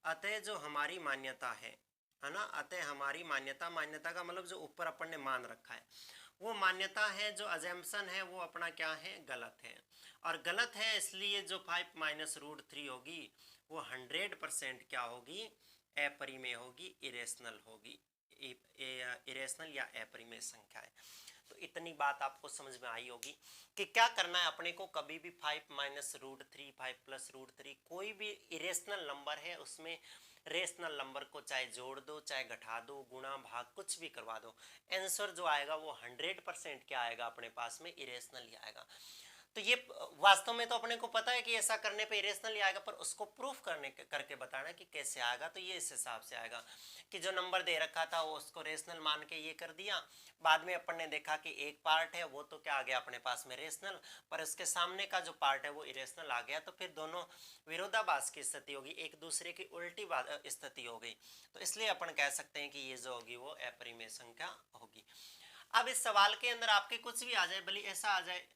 अतः जो हमारी मान्यता है ना, अतः हमारी मान्यता, मान्यता का मतलब जो ऊपर अपन ने मान रखा है वो मान्यता है, जो अजम्पशन है वो अपना क्या है, गलत है। और गलत है इसलिए जो 5 - √3 होगी वो 100% क्या होगी, अपरिमेय होगी, इरेशनल होगी, इरेशनल या अपरिमेय संख्या है। तो इतनी बात आपको समझ में आई होगी कि क्या करना है अपने को, कभी भी 5 - √3 5 + √3 कोई भी इरेशनल नंबर है उसमें रेशनल नंबर को चाहे जोड़ दो चाहे घटा दो गुणा भाग कुछ भी करवा दो, आंसर जो आएगा वो 100% क्या आएगा अपने पास में, इरेशनल ही आएगा। तो ये वास्तव में तो अपने को पता है कि ऐसा करने पे इरेशनल ही आएगा, पर उसको प्रूफ करके बताना कि कैसे आएगा। तो ये इस हिसाब से आएगा कि जो नंबर दे रखा था वो उसको रेशनल मान के ये कर दिया। बाद में अपन ने देखा कि एक पार्ट है वो तो क्या आ गया अपने पास में रेशनल, पर उसके सामने का जो पार्ट है वो इरेशनल आ गया। तो फिर दोनों विरोधाभास की स्थिति होगी, एक दूसरे की उल्टी स्थिति हो गई। तो इसलिए अपन कह सकते हैं कि ये जो होगी वो अपरिमेय संख्या होगी। अब इस सवाल के अंदर आपके कुछ भी आ जाए, भले ऐसा आ जाए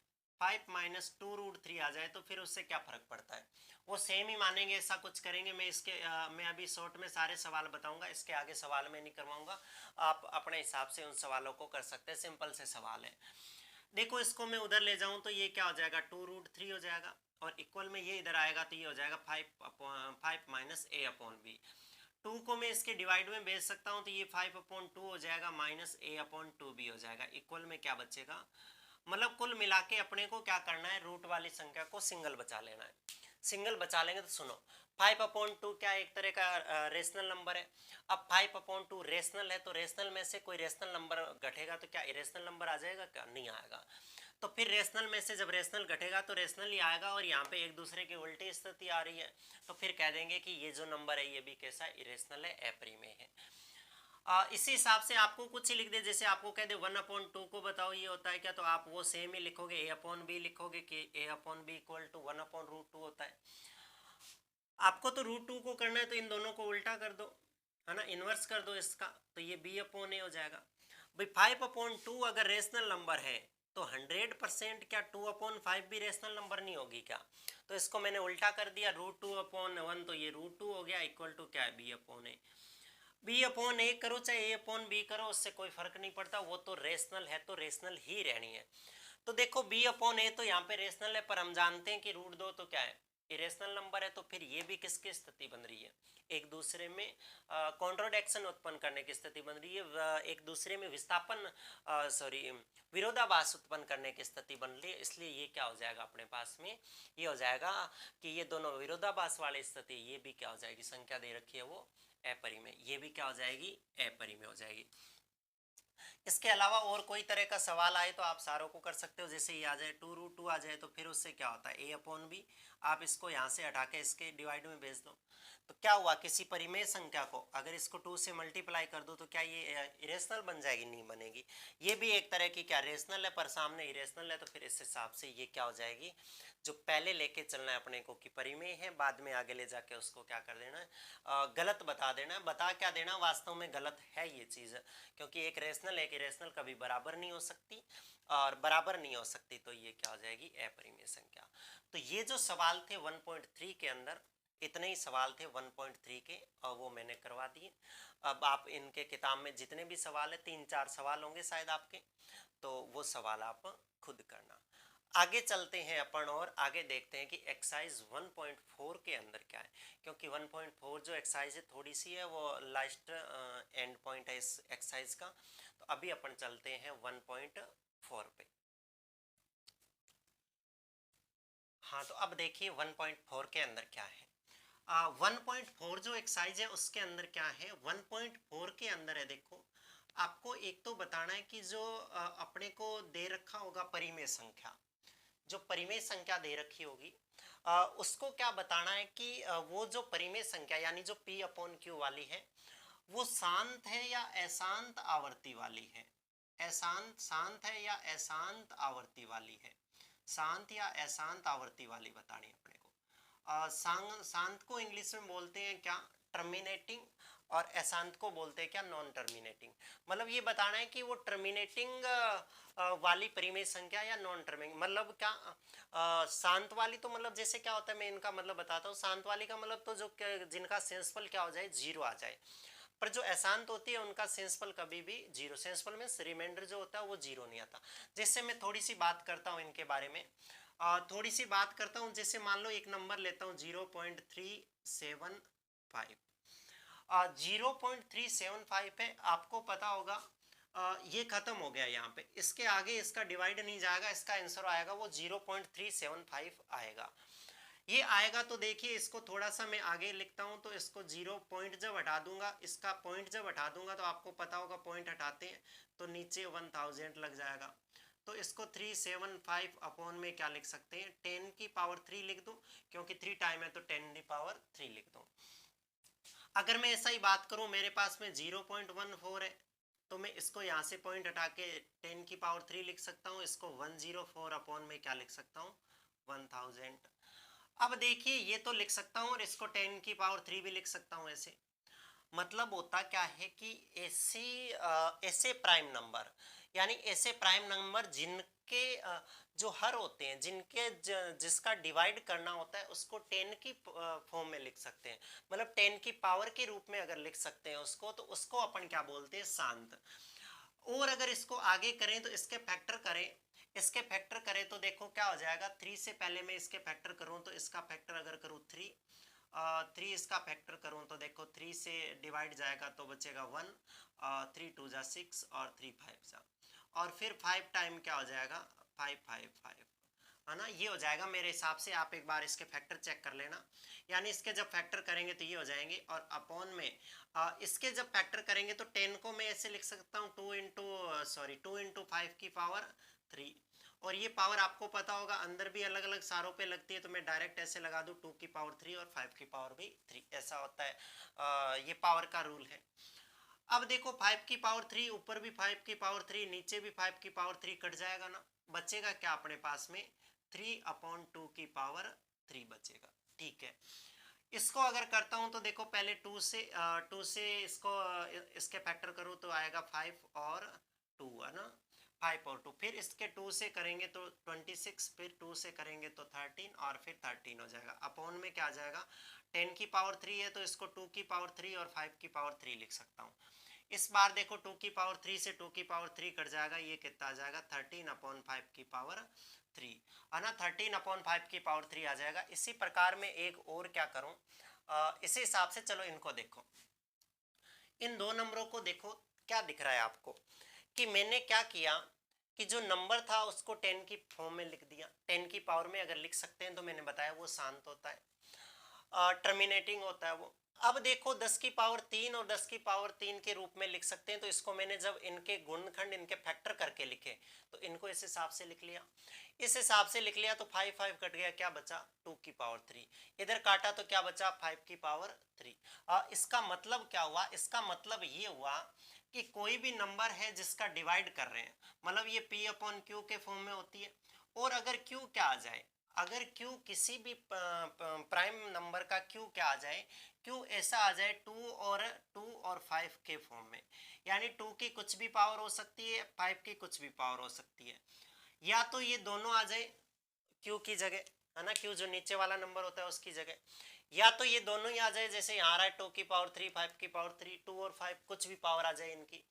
5 माइनस 2√3 आ जाए, तो फिर उससे क्या फर्क पड़ता है, वो सेम ही मानेंगे, ऐसा कुछ करेंगे। मैं अभी शॉर्ट में सारे सवाल बताऊंगा, इसके आगे सवाल मैं नहीं करवाऊंगा, आप अपने हिसाब से उन सवालों को कर सकते हैं, सिंपल से सवाल है। देखो इसको मैं उधर ले जाऊं तो ये क्या हो जाएगा 2√3 हो जाएगा, और इक्वल में ये इधर आएगा तो ये हो जाएगा 5 माइनस a अपॉन बी। 2 को मैं इसके डिवाइड में भेज सकता हूँ तो ये 5/2 हो जाएगा माइनस a/2b हो जाएगा। इक्वल में क्या बचेगा, मतलब कुल मिला के अपने को क्या करना है, रूट वाली संख्या को सिंगल बचा लेना है। सिंगल बचा लेंगे तो सुनो 5/2 क्या एक तरह का रेशनल नंबर है। अब 5/2 रेशनल है तो रेशनल में से कोई रेशनल नंबर घटेगा तो क्या इरेशनल नंबर आ जाएगा, क्या नहीं आएगा। तो फिर रेशनल में से जब रेशनल घटेगा तो रेशनल ही आएगा, और यहाँ पे एक दूसरे की उल्टी स्थिति आ रही है तो फिर कह देंगे कि ये जो नंबर है ये भी कैसा इरेशनल है, अपरिमेय है। इसी हिसाब से आपको कुछ ही लिख दे, जैसे आपको कह दे 1/2 को बताओ ये होता है क्या, तो आप वो सेम ही लिखोगे, a/b लिखोगे कि a/b इक्वल टू 1/√2 होता है। आपको तो √2 को करना है तो इन दोनों को उल्टा कर दो, है ना, इनवर्स कर दो इसका, तो ये b/a हो जाएगा। भाई 5/2 अगर रेशनल नंबर है तो 100% क्या 2/5 भी रेशनल नंबर नहीं होगी क्या, तो इसको मैंने उल्टा कर दिया, √2/1 तो ये √2 हो गया, इक्वल टू क्या है b/a। b/a करो चाहे a/b करो, उससे कोई फर्क नहीं पड़ता, वो तो रेशनल है तो रेशनल ही रहनी है। तो देखो b/a तो यहाँ पे रेशनल है, पर हम जानते हैं कि √2 तो क्या है इरेशनल नंबर है, तो फिर ये भी किसकी स्थिति बन रही है, एक दूसरे में कॉन्ट्रोडिक्शन उत्पन्न करने की स्थिति बन रही है, एक दूसरे में विस्थापन विरोधाभास उत्पन्न करने की स्थिति बन रही है। इसलिए ये क्या हो जाएगा अपने पास में, ये हो जाएगा कि ये दोनों विरोधाभास वाली स्थिति, ये भी क्या हो जाएगी, संख्या दे रखी है वो अपरिमेय, ये भी क्या हो जाएगी, अपरिमेय हो जाएगी। इसके अलावा और कोई तरह का सवाल आए तो आप सारों को कर सकते हो, जैसे ये आ जाए 2√2 आ जाए तो फिर उससे क्या होता है a/b, आप इसको यहाँ से हटा के इसके डिवाइड में भेज दो, तो क्या हुआ, किसी परिमेय संख्या को अगर इसको 2 से मल्टीप्लाई कर दो तो क्या ये इरेशनल बन जाएगी, नहीं बनेगी। ये भी एक तरह की क्या रेशनल है, पर सामने इरेशनल है, तो फिर इस हिसाब से ये क्या हो जाएगी, जो पहले लेके चलना है अपने को कि परिमेय है, बाद में आगे ले जाके उसको क्या कर देना है, गलत बता देना है। बता क्या देना, वास्तव में गलत है ये चीज़, क्योंकि एक रेशनल एक इरेशनल कभी बराबर नहीं हो सकती, और बराबर नहीं हो सकती तो ये क्या हो जाएगी, अपरिमेय संख्या। तो ये जो सवाल थे 1.3 के अंदर, इतने ही सवाल थे 1.3 के, और वो मैंने करवा दिए। अब आप इनके किताब में जितने भी सवाल है, 3-4 सवाल होंगे शायद आपके, तो वो सवाल आप खुद करना। आगे चलते हैं अपन और आगे देखते हैं कि एक्सरसाइज 1.4 के अंदर क्या है, क्योंकि 1.4 जो एक्सरसाइज है थोड़ी सी है, वो लास्ट एंड पॉइंट है इस एक्सरसाइज का। तो अभी अपन चलते हैं 1.4 पे। हाँ, तो अब देखिए 1.4 के अंदर क्या है। 1.4 जो एक्सरसाइज है उसके अंदर क्या है, 1.4 के अंदर है, देखो आपको एक तो बताना है कि जो अपने को दे रखा होगा परिमेय संख्या, जो परिमेय संख्या दे रखी होगी उसको क्या बताना है कि वो जो परिमेय संख्या यानी जो p/q वाली है वो शांत है या अशांत आवर्ती वाली है, शांत है या अशांत आवर्ती वाली है, शांत या अशांत आवर्ती वाली बतानी है अपने को। शांत को इंग्लिश में बोलते हैं क्या, टर्मिनेटिंग, और अशांत को बोलते हैं क्या, नॉन टर्मिनेटिंग। मतलब ये बताना है कि वो टर्मिनेटिंग वाली परिमेय संख्या या नॉन टर्मिनेटिंग, मतलब क्या शांत वाली, तो मतलब जैसे क्या होता है, मैं इनका मतलब बताता हूँ। शांत वाली का मतलब तो जो जिनका सेंसफल क्या हो जाए, 0 आ जाए, पर जो अशांत होती है उनका सेंसफल कभी भी 0, सेंसफल में रिमाइंडर जो होता है वो 0 नहीं आता। जैसे मैं थोड़ी सी बात करता हूँ इनके बारे में, थोड़ी सी बात करता हूँ। जैसे मान लो एक नंबर लेता हूँ 0.375, 0.375 है, आपको पता होगा ये खत्म हो गया यहाँ पे, इसके आगे इसका डिवाइड नहीं जाएगा, इसका आंसर आएगा वो 0.375 आएगा। ये आएगा तो देखिए इसको थोड़ा सा मैं आगे लिखता हूँ, तो इसको 0 पॉइंट जब हटा दूंगा, इसका पॉइंट जब हटा दूंगा तो आपको पता होगा पॉइंट हटाते हैं तो नीचे 1000 लग जाएगा। तो इसको 375 अपॉन में क्या लिख सकते हैं, 10 की पावर 3 लिख दूं, क्योंकि 3 टाइम है तो 10 की पावर 3 लिख दूं। अगर मैं ऐसा ही बात करूं, मेरे पास में 0.14 है, तो मैं इसको यहाँ से पॉइंट हटा के 10 की पावर 3 लिख सकता हूँ, इसको 104 अपॉन में क्या लिख सकता हूँ, 1000। अब देखिए ये तो लिख सकता हूँ और इसको 10 की पावर 3 भी लिख सकता हूँ ऐसे। मतलब होता क्या है कि ऐसे प्राइम नंबर, यानी ऐसे प्राइम नंबर जिनके जो हर होते हैं, जिसका डिवाइड करना होता है, उसको 10 की फॉर्म में लिख सकते हैं, मतलब 10 की पावर के रूप में अगर लिख सकते हैं उसको, तो उसको अपन क्या बोलते हैं, शांत। और अगर इसको आगे करें तो इसके फैक्टर करें, इसके फैक्टर करें तो देखो क्या हो जाएगा, 3 से पहले मैं इसके फैक्टर करूं तो इसका फैक्टर अगर करूं 3, 3 इसका फैक्टर करूं तो देखो 3 से डिवाइड जाएगा तो बचेगा 1, 3 2 जा 6 और 3 5 जा, और फिर 5 टाइम क्या हो जाएगा, 5 5 5, है ना। ये हो जाएगा मेरे हिसाब से, आप एक बार इसके फैक्टर चेक कर लेना, यानी इसके जब फैक्टर करेंगे तो ये हो जाएंगे, और अपॉन में इसके जब फैक्टर करेंगे तो 10 को मैं ऐसे लिख सकता हूँ 2 इंटू 5 की पावर 3, और ये पावर आपको पता होगा अंदर भी अलग अलग सारों पे लगती है, तो मैं डायरेक्ट ऐसे लगा दूँ 2 की पावर 3 और 5 की पावर भी 3, ऐसा होता है, ये पावर का रूल है। अब देखो 5 की पावर 3, ऊपर भी 5 की पावर 3, नीचे भी 5 की पावर 3, कट जाएगा ना, बचेगा क्या अपने पास में, 3/2 की पावर 3 बचेगा। ठीक है, इसको अगर करता हूं तो देखो पहले 2 से इसको इसके फैक्टर करूं तो आएगा 5 और 2, है ना, 5 और 2, फिर इसके 2 से करेंगे तो 26, फिर 2 से करेंगे तो 13, और फिर 13 हो जाएगा, अपॉन में क्या आ जाएगा, 10 की पावर 3 है तो इसको 2 की पावर 3 और 5 की पावर 3 लिख सकता हूँ। इस बार देखो 2 की पावर 3 से 2 की पावर 3 कट जाएगा, ये कितना आ जाएगा, 13/5 की पावर 3, है ना, 13/5 की पावर 3 आ जाएगा। इसी प्रकार में एक और क्या करूं, इसी हिसाब से चलो इनको देखो, इन दो नंबरों को देखो, क्या दिख रहा है आपको कि मैंने क्या किया कि जो नंबर था उसको 10 की फॉर्म में लिख दिया, 10 की पावर में अगर लिख सकते हैं तो मैंने बताया वो शांत होता है, टर्मिनेटिंग होता है वो। अब देखो 10 की पावर 3 और 10 की पावर 3 के रूप में लिख सकते हैं, तो इसको मैंने जब इनके गुणनखंड, इनके फैक्टर करके लिखे, तो इनको इस हिसाब से लिख लिया, इस हिसाब से लिख लिया, तो 5 5 कट गया, क्या बचा, 2 की पावर 3, इधर काटा तो क्या बचा, 5 की पावर 3। इसका मतलब क्या हुआ, इसका मतलब ये हुआ कि कोई भी नंबर है जिसका डिवाइड कर रहे हैं, मतलब ये P/Q के फॉर्म में होती है, और अगर Q क्या आ जाए, अगर Q किसी भी प्राइम नंबर का Q क्या आ जाए, Q ऐसा आ जाए 2 और 5 के फॉर्म में, यानी 2 की कुछ भी पावर हो सकती है, 5 की कुछ भी पावर हो सकती है, या तो ये दोनों आ जाए Q की जगह, है ना, Q जो नीचे वाला नंबर होता है उसकी जगह, या तो ये दोनों ही आ जाए, जैसे यहाँ आ रहा है 2 की पावर 3 5 की पावर 3, 2 और 5 कुछ भी पावर आ जाए इनकी,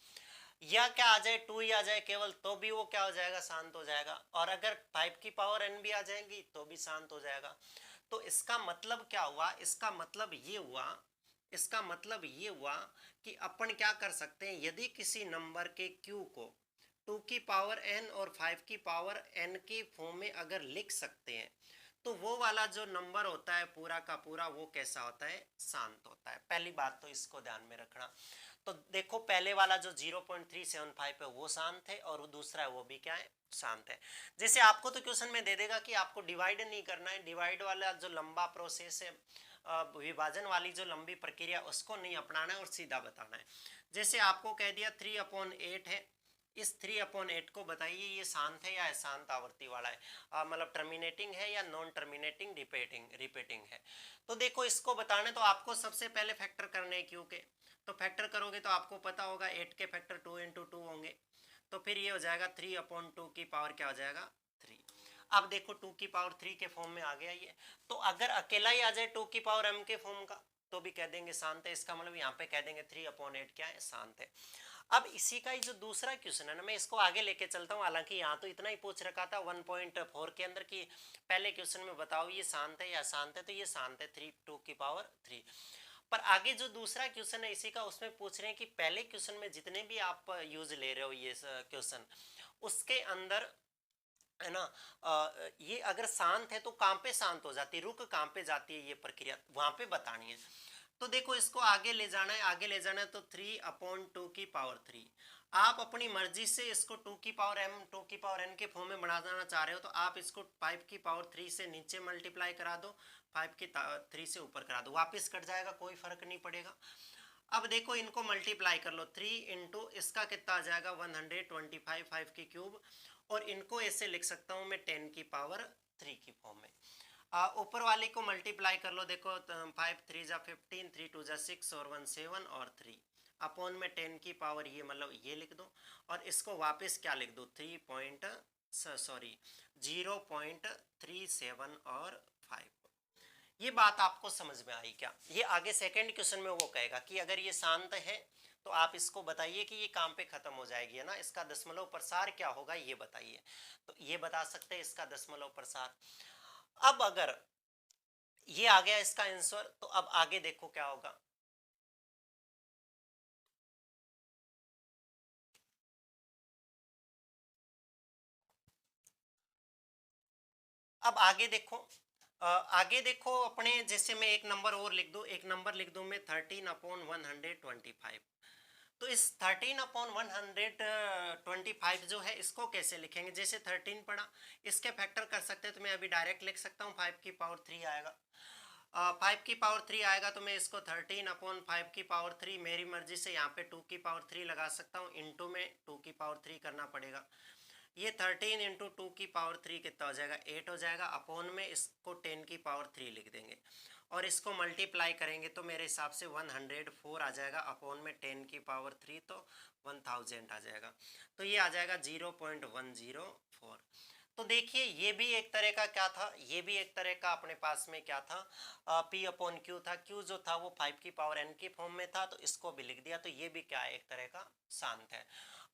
या क्या आ जाए 2 ही आ जाए केवल, तो भी वो क्या हो जाएगा, शांत हो जाएगा, और अगर 5 की पावर n भी आ जाएंगी तो भी शांत हो जाएगा। तो इसका मतलब क्या हुआ, इसका मतलब ये हुआ, इसका मतलब ये हुआ कि अपन क्या कर सकते हैं, यदि किसी नंबर के Q को 2 की पावर n और 5 की पावर n के फॉर्म में अगर लिख सकते हैं, तो वो वाला जो नंबर होता है पूरा का पूरा, वो कैसा होता है, शांत होता है। पहली बात तो इसको ध्यान में रखना। तो देखो पहले वाला जो 0.375 है वो शांत है, और दूसरा है वो भी क्या है, शांत है। जैसे आपको तो क्वेश्चन में दे देगा कि आपको डिवाइड नहीं करना है, डिवाइड वाला जो लंबा प्रोसेस है, विभाजन वाली जो लंबी प्रक्रिया, उसको नहीं अपनाना है और सीधा बताना है। जैसे आपको कह दिया 3/8 है, इस 3/8 को बताइए ये शांत है या अशांत आवृत्ति वाला है, मतलब टर्मिनेटिंग है या नॉन टर्मिनेटिंग रिपीटिंग है। तो देखो इसको बताने तो आपको सबसे पहले फैक्टर करने हैं क्यू के, तो फैक्टर करोगे तो आपको पता होगा 8 के फैक्टर 2 इंटू 2 होंगे, तो फिर ये हो जाएगा 3/2 की पावर क्या हो जाएगा, 3। अब देखो 2 की पावर 3 के फॉर्म में आ गया ये, तो अगर अकेला ही आ जाए 2 की पावर m के फॉर्म का तो भी कह देंगे शांत है, इसका मतलब यहाँ पे कह देंगे 3/8 क्या है, शांत है। अब इसी का ही जो दूसरा क्वेश्चन है ना, मैं इसको आगे लेके चलता हूँ, हालांकि यहाँ तो इतना ही पूछ रखा था 1.4 के अंदर कि पहले क्वेश्चन में बताओ ये शांत है या अशांत है, तो ये शांत है 2 की पावर 3। पर आगे जो दूसरा क्वेश्चन है इसी का, उसमें पूछ रहे हैं कि पहले क्वेश्चन में जितने भी आप यूज ले रहे हो ये क्वेश्चन, उसके अंदर है ना, ये अगर शांत है तो कहाँ पे शांत हो जाती है, रुक कहाँ पे जाती है, ये प्रक्रिया वहां पे बतानी है। तो देखो इसको आगे ले जाना है, आगे ले जाना है तो 3/2 की पावर 3। आप अपनी मर्जी से इसको 2 की पावर m 2 की पावर n के फॉर्म में बढ़ाना चाह रहे हो तो आप इसको 5 की पावर 3 से नीचे मल्टीप्लाई करा दो, 5 की 3 से ऊपर करा दो, वापस कट जाएगा, कोई फर्क नहीं पड़ेगा। अब देखो इनको मल्टीप्लाई कर लो, 3 इंटू इसका कितना आ जाएगा 125, 5 की क्यूब, और इनको ऐसे लिख सकता हूँ मैं 10 की पावर 3 की फॉर्म में। ऊपर वाले को मल्टीप्लाई कर लो, देखो 5 3 जा 15, 3 2 जा 6 और 1 7 और 3 अपॉन में 10 की पावर ये मतलब ये लिख दो, और इसको वापस क्या लिख दो 0.37 और 5। ये बात आपको समझ में आई क्या? ये आगे सेकंड क्वेश्चन में वो कहेगा कि अगर ये शांत है तो आप इसको बताइए कि ये काम पे खत्म हो जाएगी, है ना, इसका दशमलव प्रसार क्या होगा ये बताइए। तो ये बता सकते हैं इसका दशमलव प्रसार। अब अगर ये आ गया इसका आंसर, तो अब आगे देखो क्या होगा। अब आगे देखो अपने, जैसे मैं एक नंबर और लिख दूं, एक नंबर लिख दूं मैं 13/125। तो इस 13/125 जो है इसको कैसे लिखेंगे? जैसे 13 पढ़ा, इसके फैक्टर कर सकते हैं तो मैं अभी डायरेक्ट लिख सकता हूँ 5 की पावर 3 आएगा। 5 की पावर 3 आएगा तो मैं इसको 13/5 की पावर 3 मेरी मर्जी से यहाँ पे 2 की पावर 3 लगा सकता हूँ, इंटू में 2 की पावर 3 करना पड़ेगा। ये 13 इंटू 2 की पावर 3 कितना हो जाएगा 8 हो जाएगा, अपॉन में इसको 10 की पावर 3 लिख देंगे, और इसको मल्टीप्लाई करेंगे तो मेरे हिसाब से 104 आ जाएगा, अपॉन में 10 की पावर 3 तो 1000 आ जाएगा। तो ये आ जाएगा 0.104। तो देखिए ये भी एक तरह का क्या था, ये भी एक तरह का अपने पास में क्या था, P अपॉन क्यू था। क्यू जो था वो 5 की पावर n की फॉर्म में था, तो इसको भी लिख दिया, तो ये भी क्या है, एक तरह का शांत है।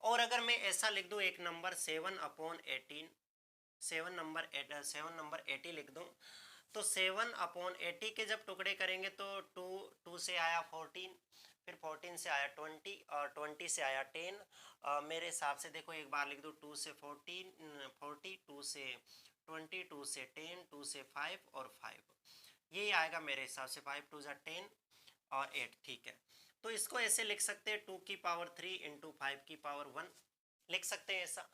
और अगर मैं ऐसा लिख दूं एक नंबर 7/18, 7 नंबर 80 लिख दूं, तो 7/80 के जब टुकड़े करेंगे तो 2 से आया 14, फिर 14 से आया 20 और 20 से आया 10। मेरे हिसाब से देखो एक बार लिख दो, 2 से 14 40, 2 से 20, 2 से 10, 2 से 5 और 5, यही आएगा मेरे हिसाब से, 5 2 जा 10 और 8, ठीक है। तो इसको ऐसे लिख सकते हैं 2 की पावर 3 इंटू 5 की पावर 1 लिख सकते हैं ऐसा।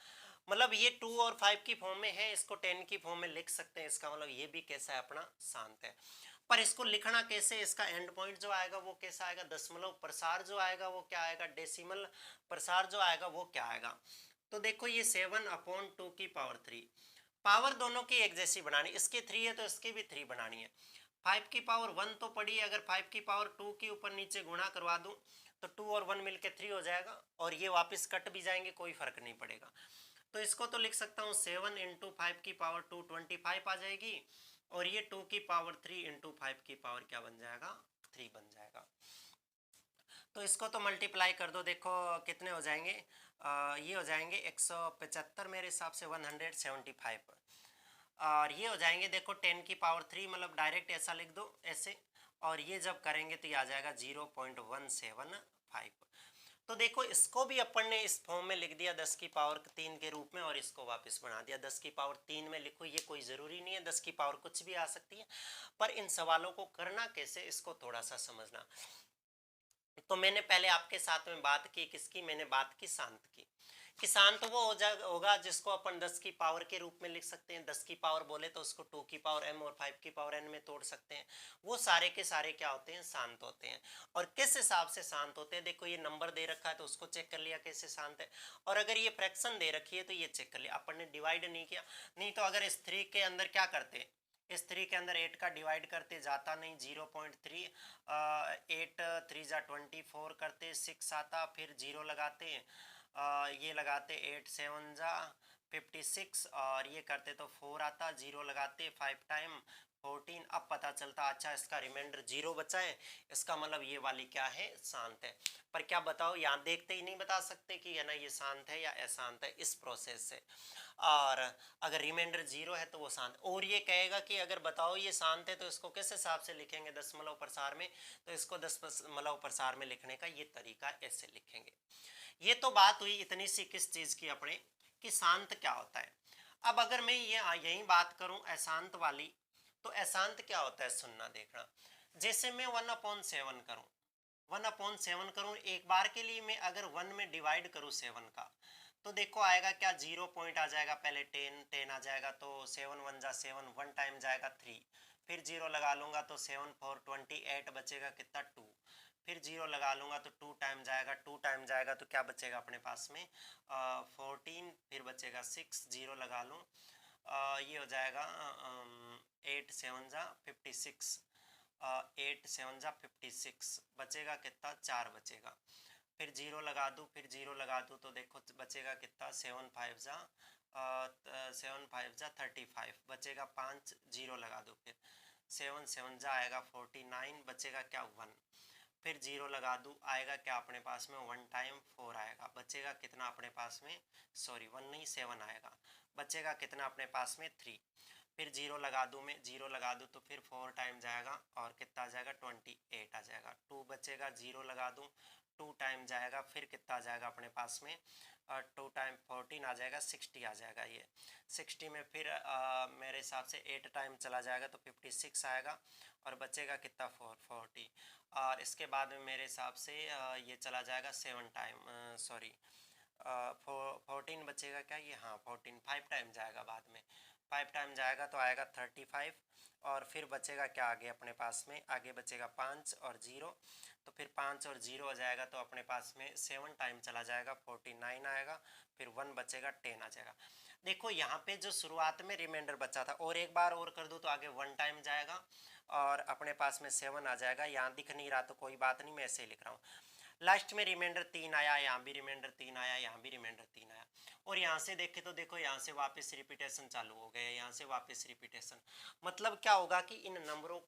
मतलब ये 2 और 5 की फॉर्म में है, इसको 10 की फॉर्म में लिख सकते हैं, इसका मतलब ये भी कैसा है अपना शांत है। पर इसको लिखना कैसे, इसका एंड पॉइंट जो आएगा वो कैसा आएगा, दशमलव प्रसार जो आएगा वो क्या आएगा, डेसिमल प्रसार जो आएगा वो क्या आएगा। तो देखो ये 7/2 की पावर 3, पावर दोनों की एक जैसी बनानी, इसकी 3 है तो इसकी भी 3 बनानी है। 5 की पावर 1 तो पड़ी है, अगर 5 की पावर 2 की ऊपर नीचे गुणा करवा दूं तो 2 और 1 मिलके 3 हो जाएगा, और ये वापस कट भी जाएंगे, कोई फर्क नहीं पड़ेगा। तो इसको तो लिख सकता हूँ 7 इंटू 5 की पावर 2 25 आ जाएगी, और ये 2 की पावर 3 इंटू 5 की पावर क्या बन जाएगा 3 बन जाएगा। तो इसको तो मल्टीप्लाई कर दो, देखो कितने हो जाएंगे, ये हो जाएंगे 175 मेरे हिसाब से, 175, और ये हो जाएंगे देखो 10 की पावर 3, मतलब डायरेक्ट ऐसा लिख दो ऐसे, और ये जब करेंगे तो ये आ जाएगा 0.175। तो देखो इसको भी अपन ने इस फॉर्म में लिख दिया 10 की पावर 3 के रूप में, और इसको वापस बना दिया 10 की पावर 3 में लिखो, ये कोई ज़रूरी नहीं है, 10 की पावर कुछ भी आ सकती है। पर इन सवालों को करना कैसे, इसको थोड़ा सा समझना। तो मैंने पहले आपके साथ में बात की किसकी, मैंने बात की शांत की, कि शांत वो होगा जिसको अपन 10 की पावर के रूप में लिख सकते हैं। 10 की पावर बोले तो उसको 2 की पावर m और 5 की पावर n में तोड़ सकते हैं। वो सारे के सारे क्या होते हैं, शांत होते हैं। और किस हिसाब से शांत होते हैं, देखो ये नंबर दे रखा है तो उसको चेक कर लिया कैसे शांत है, और अगर ये फ्रैक्शन दे रखी है तो ये चेक कर लिया, अपन ने डिवाइड नहीं किया। नहीं तो अगर इस 3 के अंदर क्या करते, इस 3 के अंदर 8 का डिवाइड करते, जाता नहीं 0.3, 8 3 जा 24 करते, 6 आता, फिर 0 लगाते, ये लगाते 8 7 जा 56, और ये करते तो 4 आता, 0 लगाते 5 टाइम 14। अब पता चलता अच्छा इसका रिमाइंडर 0 बचा है, इसका मतलब ये वाली क्या है, शांत है। पर क्या बताओ, यहाँ देखते ही नहीं बता सकते कि है ना ये शांत है या अशांत है इस प्रोसेस से। और अगर रिमाइंडर 0 है तो वो शांत, और ये कहेगा कि अगर बताओ ये शांत है तो इसको किस हिसाब से लिखेंगे, दशमलव प्रसार में, तो इसको दशमलव प्रसार में लिखने का ये तरीका ऐसे लिखेंगे। ये तो बात हुई इतनी सी किस चीज की अपने, कि शांत क्या होता है। अब अगर मैं ये यही बात करूं अशांत वाली, तो अशांत क्या होता है, सुनना देखना। जैसे मैं 1/7 करूं, 1/7 करूं, एक बार के लिए मैं अगर 1 में डिवाइड करूं 7 का, तो देखो आएगा क्या, 0 पॉइंट आ जाएगा, पहले 10 आ जाएगा, तो 7 1 जा 7, 1 टाइम जाएगा 3, फिर 0 लगा लूंगा तो 7 4 28 बचेगा कितना 2, फिर 0 लगा लूंगा तो 2 टाइम जाएगा, 2 टाइम जाएगा तो क्या बचेगा अपने पास में 14, फिर बचेगा 6, 0 लगा लूँ, ये हो जाएगा 8 7 जा 56, 8 7 जा 56, बचेगा कितना 4 बचेगा, फिर 0 लगा दूँ, फिर 0 लगा दूँ तो देखो बचेगा कितना 7 5 जा 7 5 जा 35, बचेगा 5, 0 लगा दो, फिर 7 7 जा आएगा 49, बचेगा क्या 1, फिर 0 लगा दूँ, आएगा क्या अपने पास में 1 टाइम 4 आएगा, बचेगा कितना अपने पास में, सॉरी 1 नहीं 7 आएगा, बचेगा कितना अपने पास में 3, फिर 0 लगा दूँ, मैं 0 लगा दूँ तो फिर 4 टाइम जाएगा और कितना आ जाएगा 28 आ जाएगा, 2 बचेगा, 0 लगा दूँ, 2 टाइम जाएगा, फिर कितना आ जाएगा अपने पास में 2 टाइम 14 आ जाएगा, 60 आ जाएगा, ये 60 में फिर मेरे हिसाब से 8 टाइम चला जाएगा तो 56 आएगा, और बचेगा कितना 40, और इसके बाद में मेरे हिसाब से ये चला जाएगा 7 टाइम, सॉरी 14 बचेगा क्या ये, हाँ 14 5 टाइम जाएगा, बाद में 5 टाइम जाएगा तो आएगा 35, और फिर बचेगा क्या आगे अपने पास में, आगे बचेगा 5 और 0, तो फिर 5 और 0 हो जाएगा तो अपने पास में 7 टाइम चला जाएगा 49 आएगा, फिर 1 बचेगा 10 आ जाएगा। देखो यहाँ पे जो शुरुआत में रिमाइंडर बचा था, और एक बार और कर दूँ तो आगे 1 टाइम जाएगा और अपने पास में 7 आ जाएगा, यहाँ दिख नहीं रहा तो कोई बात नहीं, मैं ऐसे ही लिख रहा हूँ। लास्ट में रिमाइंडर 3 आया, यहाँ भी रिमाइंडर 3 आया, यहाँ भी रिमाइंडर 3 आया, और यहाँ से देखे तो देखो यहाँ से वापस रिपीटेशन चालू हो गया, यहाँ से वापस रिपीटेशन, मतलब क्या होगा कि इन नंबरों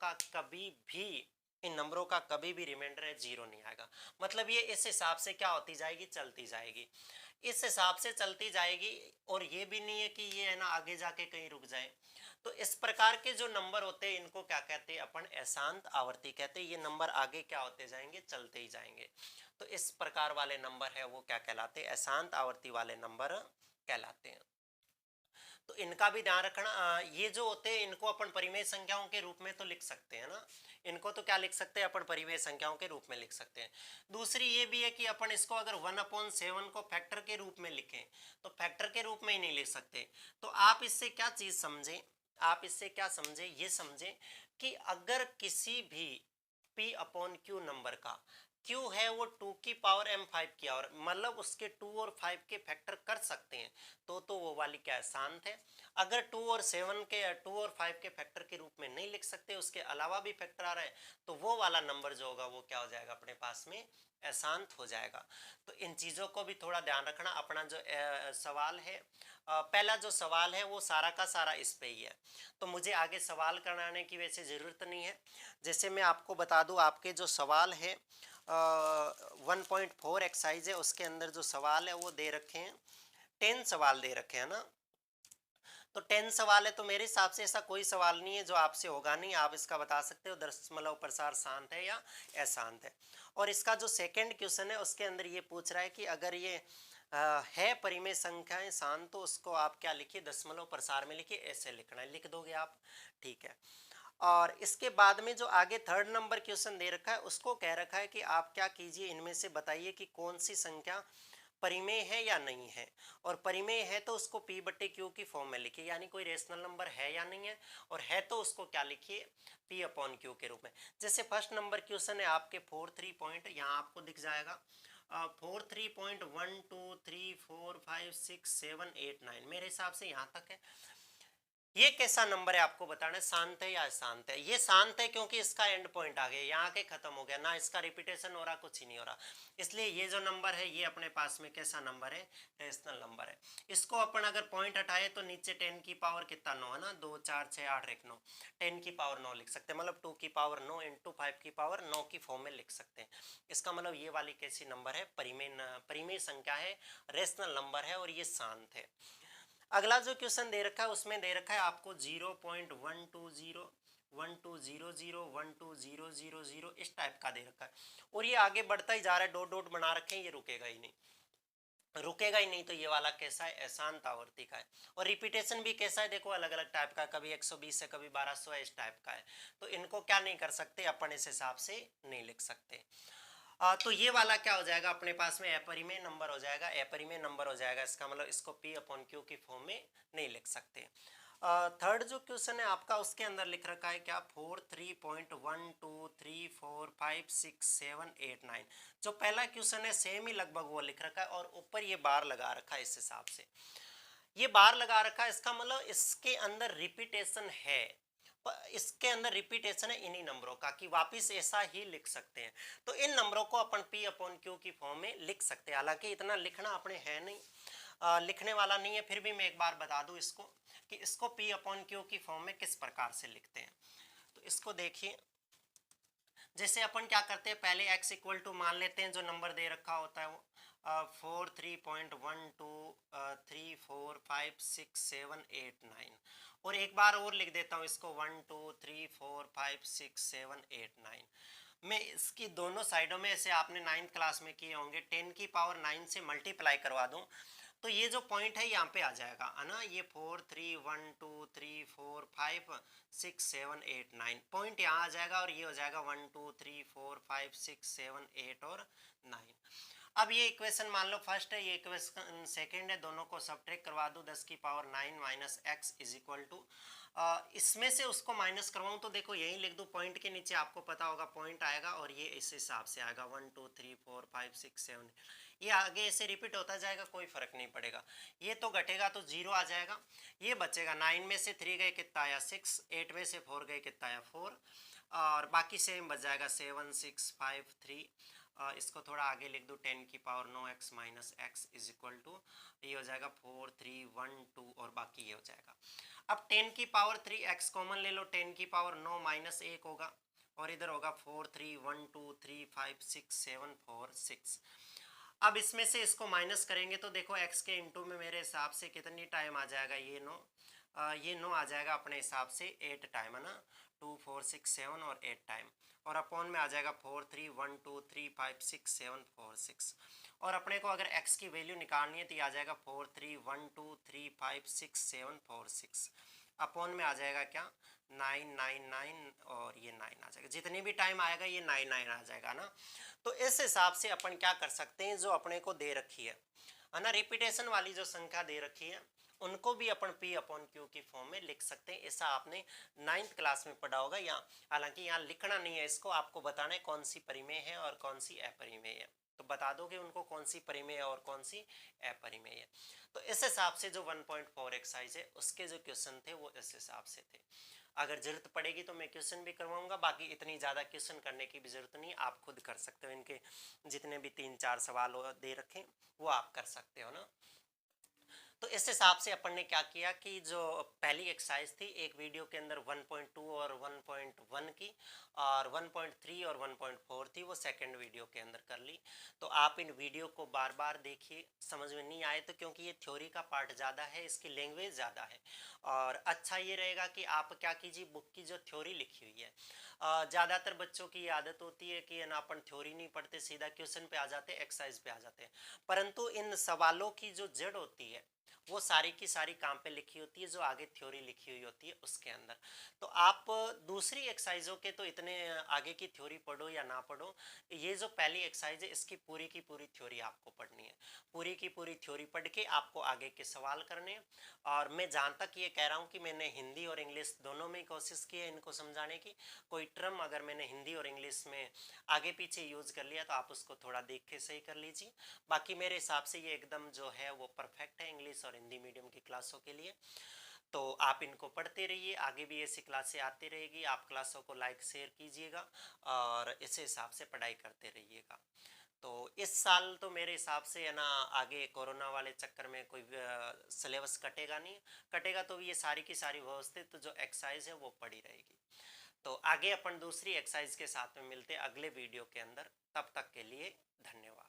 का कभी भी रिमाइंडर है 0 नहीं आएगा, मतलब ये इस हिसाब से क्या होती जाएगी, चलती जाएगी, इस हिसाब से चलती जाएगी, और ये भी नहीं है कि ये है ना आगे जाके कहीं रुक जाए। तो इस प्रकार के जो नंबर होते हैं इनको क्या कहते हैं अपन, अशांत आवर्ती कहते हैं, ये नंबर आगे क्या होते जाएंगे, चलते ही जाएंगे, तो इस प्रकार वाले नंबर है वो क्या कहलाते हैं, अशांत आवर्ती वाले नंबर कहलाते हैं। तो इनका भी ध्यान रखना, ये जो होते हैं इनको अपन परिमेय संख्याओं के रूप में तो लिख सकते हैं ना, इनको तो क्या लिख सकते हैं अपन, परिमेय संख्याओं के रूप में लिख सकते हैं। दूसरी ये भी है कि अपन इसको अगर 1/7 को फैक्टर के रूप में लिखें तो फैक्टर के रूप में ही नहीं लिख सकते। तो आप इससे क्या चीज समझें, आप इससे क्या समझे, ये समझे कि अगर किसी भी P/Q नंबर का Q है वो 2 की पावर m5 की, और मतलब उसके 2 और 5 के फैक्टर कर सकते हैं, तो वो वाली क्या है, शांत है। अगर 2 और 5 के फैक्टर के रूप में नहीं लिख सकते, उसके अलावा भी फैक्टर आ रहा है, तो वो वाला नंबर जो होगा वो क्या हो जाएगा अपने पास में, अशांत हो जाएगा। तो इन चीज़ों को भी थोड़ा ध्यान रखना। अपना जो सवाल है, पहला जो सवाल है वो सारा का सारा इस पे ही है, तो मुझे आगे सवाल कराने की वैसे ज़रूरत नहीं है। जैसे मैं आपको बता दूं, आपके जो सवाल है 1.4 एक्सरसाइज है, उसके अंदर जो सवाल है वो दे रखे हैं, 10 सवाल दे रखे हैं ना, तो 10 सवाल है, तो मेरे हिसाब से ऐसा कोई सवाल नहीं है जो आपसे होगा नहीं, आप इसका बता सकते हो दशमलव प्रसार शांत है या अशांत है। और इसका जो सेकंड क्वेश्चन है उसके अंदर ये पूछ रहा है कि अगर ये है परिमेय संख्याएं शांत, तो उसको आप क्या लिखिए, दशमलव प्रसार में लिखिए, ऐसे लिखना है, लिख दोगे आप, ठीक है। और इसके बाद में जो आगे थर्ड नंबर क्वेश्चन दे रखा है उसको कह रखा है कि आप क्या कीजिए, इनमें से बताइए कि कौन सी संख्या परिमेय है या नहीं है, और परिमेय है तो उसको P/Q की फॉर्म में लिखिए, यानी कोई रेशनल नंबर है या नहीं है, और है तो उसको क्या लिखिए, P/Q के रूप में। जैसे फर्स्ट नंबर क्वेश्चन है आपके 4 3 पॉइंट, यहाँ आपको दिख जाएगा 4 3 पॉइंट 1 2 3 4 5 6 7 8 9, मेरे हिसाब से यहाँ तक है। ये कैसा नंबर है आपको बताना है, शांत है या अशांत है। ये शांत है क्योंकि इसका एंड पॉइंट आ गया, यहाँ के खत्म हो गया ना, इसका रिपीटेशन हो रहा, कुछ ही नहीं हो रहा, इसलिए ये जो नंबर है ये अपने पास में कैसा नंबर है, रेशनल नंबर है। इसको अपन अगर पॉइंट हटाए तो नीचे 10 की पावर कितना 9 है ना, 2 4 6 8 1 9, 10 की पावर 9 लिख सकते हैं, मतलब 2 की पावर 9 इंटू 5 की पावर 9 की फॉर्म में लिख सकते हैं। इसका मतलब ये वाली कैसी नंबर है, परिमेय संख्या है, रेशनल नंबर है, और ये शांत है। अगला जो क्वेश्चन दे रखा है उसमें दे रखा है आपको 0.120 1200 12000 इस टाइप का दे रखा है, और ये आगे बढ़ता ही जा रहा है, डॉट डॉट बना रखे हैं, ये रुकेगा ही नहीं। रुकेगा ही नहीं। तो ये वाला कैसा है, अशांत आवर्ती का है। और रिपीटेशन भी कैसा है, देखो अलग अलग टाइप का, कभी 120 है, कभी 1200 है, इस टाइप का है। तो इनको क्या नहीं कर सकते अपन, इस हिसाब से नहीं लिख सकते। तो ये वाला क्या हो जाएगा अपने पास में, अपरिमेय नंबर हो जाएगा, अपरिमेय नंबर हो जाएगा। इसका मतलब इसको P अपॉन क्यू की फॉर्म में नहीं लिख सकते। थर्ड जो क्वेश्चन है आपका, उसके अंदर लिख रखा है क्या, 4 3.1 2 3 4 5 6 7 8 9। जो पहला क्वेश्चन है सेम ही लगभग वो लिख रखा है, और ऊपर ये बार लगा रखा है। इस हिसाब से ये बार लगा रखा है, इसका मतलब इसके अंदर रिपीटेशन है। इसके अंदर रिपीटेशन है इन्हीं नंबरों का, कि वापिस ऐसा ही लिख सकते हैं। तो इन नंबरों को अपन P अपॉन क्यू की फॉर्म में लिख सकते हैं। हालांकि इतना लिखना अपने है नहीं, लिखने वाला नहीं है, फिर भी मैं एक बार बता दूं इसको, कि इसको P अपॉन क्यू की फॉर्म में किस प्रकार से लिखते हैं। तो इसको देखिए, जैसे अपन क्या करते हैं, पहले x इक्वल टू मान लेते हैं, जो नंबर दे रखा होता है वो 4 3.1 2 3 4 5 6 7 8 9। और एक बार और लिख देता हूँ इसको 1 2 3 4 5 6 7 8 9। मैं इसकी दोनों साइडों में, ऐसे आपने 9th क्लास में किए होंगे, 10 की पावर 9 से मल्टीप्लाई करवा दूं, तो ये जो पॉइंट है यहाँ पे आ जाएगा, है ना। ये 4 3 1 2 3 4 5 6 7 8 9 पॉइंट यहाँ आ जाएगा, और ये हो जाएगा 1 2 3 4 5 6 7 8 और 9। अब ये इक्वेशन मान लो फर्स्ट है, ये इक्वेशन सेकंड है, दोनों को सब्ट्रैक्ट करवा दो, 10 की power 9 minus X is equal to, इसमें से उसको माइनस करवाऊं तो देखो यही लिख दूं, पॉइंट के नीचे आपको पता होगा पॉइंट आएगा, और ये इस हिसाब से आएगा 1 2 3 4 5 6 7। ये आगे ऐसे रिपीट होता जाएगा, कोई फर्क नहीं पड़ेगा। ये तो घटेगा तो 0 आ जाएगा, ये बचेगा। 9 में से 3 गए कितना आया 6, 8 में से 4 गए कितना आया 4, और बाकी सेम बच जाएगा 7 6 5 3। इसको थोड़ा आगे लिख दूँ, 10 की power 9 X minus X is equal to, ये हो जाएगा 4 3 1 2, और बाकी ये हो जाएगा। अब 10 की पावर 3 एक्स कॉमन ले लो, 10 की पावर 9 माइनस 1 होगा, और इधर होगा 4 3 1 2 3 5 6 7 4 6। अब इसमें से इसको माइनस करेंगे तो देखो x के इंटू में मेरे हिसाब से कितनी टाइम आ जाएगा, ये 9 आ जाएगा अपने हिसाब से 8 टाइम, है ना। 2 4 6 7 और 8 टाइम, और अपॉन में आ जाएगा 4 3 1 2 3 5 6 7 4 6। और अपने को अगर x की वैल्यू निकालनी है तो ये आ जाएगा 4 3 1 2 3 5 6 7 4 6। अपॉन में आ जाएगा क्या, 9 9 9, और ये 9 आ जाएगा। जितने भी टाइम आएगा ये 9 9 आ जाएगा ना। तो इस हिसाब से अपन क्या कर सकते हैं, जो अपने को दे रखी है ना, रिपीटेशन वाली जो संख्या दे रखी है, उनको भी अपन P अपॉन क्यू की फॉर्म में लिख सकते हैं। ऐसा आपने 9th क्लास में पढ़ा होगा। यहाँ हालांकि यहाँ लिखना नहीं है, इसको आपको बताना है कौन सी परिमेय है और कौन सी अपरिमेय है। तो बता दोगे उनको कौन सी परिमेय है और कौन सी अपरिमेय है। तो इस हिसाब से जो 1.4 एक्सरसाइज है उसके जो क्वेश्चन थे वो इस हिसाब से थे। अगर जरूरत पड़ेगी तो मैं क्वेश्चन भी करवाऊंगा, बाकी इतनी ज़्यादा क्वेश्चन करने की भी जरूरत नहीं, आप खुद कर सकते हो। इनके जितने भी 3 4 सवाल दे रखे वो आप कर सकते हो ना। तो इस हिसाब से अपन ने क्या किया कि जो पहली एक्सरसाइज थी एक वीडियो के अंदर 1.2 और 1.1 की, और 1.3 और 1.4 थी वो सेकंड वीडियो के अंदर कर ली। तो आप इन वीडियो को बार बार देखिए, समझ में नहीं आए तो, क्योंकि ये थ्योरी का पार्ट ज़्यादा है, इसकी लैंग्वेज ज़्यादा है। और अच्छा ये रहेगा कि आप क्या कीजिए, बुक की जो थ्योरी लिखी हुई है, ज़्यादातर बच्चों की आदत होती है कि ना अपन थ्योरी नहीं पढ़ते, सीधा क्वेश्चन पे आ जाते हैं, एक्सरसाइज पे आ जाते हैं। परंतु इन सवालों की जो जड़ होती है वो सारी की सारी काम पे लिखी होती है, जो आगे थ्योरी लिखी हुई होती है उसके अंदर। तो आप दूसरी एक्सरसाइजों के तो इतने आगे की थ्योरी पढ़ो या ना पढ़ो, ये जो पहली एक्सरसाइज है इसकी पूरी की पूरी थ्योरी आपको पढ़नी है। पूरी की पूरी थ्योरी पढ़ के आपको आगे के सवाल करने हैं। और मैं जहाँ तक ये कह रहा हूँ कि मैंने हिंदी और इंग्लिश दोनों में कोशिश की है इनको समझाने की। कोई टर्म अगर मैंने हिंदी और इंग्लिश में आगे पीछे यूज कर लिया तो आप उसको थोड़ा देख के सही कर लीजिए। बाकी मेरे हिसाब से ये एकदम जो है वो परफेक्ट है इंग्लिश और हिंदी मीडियम की क्लासों के लिए। तो आप इनको पढ़ते रहिए, आगे भी ऐसी क्लासें आती रहेगी। आप क्लासों को लाइक शेयर कीजिएगा और इस हिसाब से पढ़ाई करते रहिएगा। तो इस साल तो मेरे हिसाब से है ना, आगे कोरोना वाले चक्कर में कोई सिलेबस कटेगा नहीं, कटेगा तो ये सारी की सारी व्यवस्थित जो एक्सरसाइज है वो पड़ी रहेगी। तो आगे अपन दूसरी एक्सरसाइज के साथ में मिलते हैं अगले वीडियो के अंदर। तब तक के लिए धन्यवाद।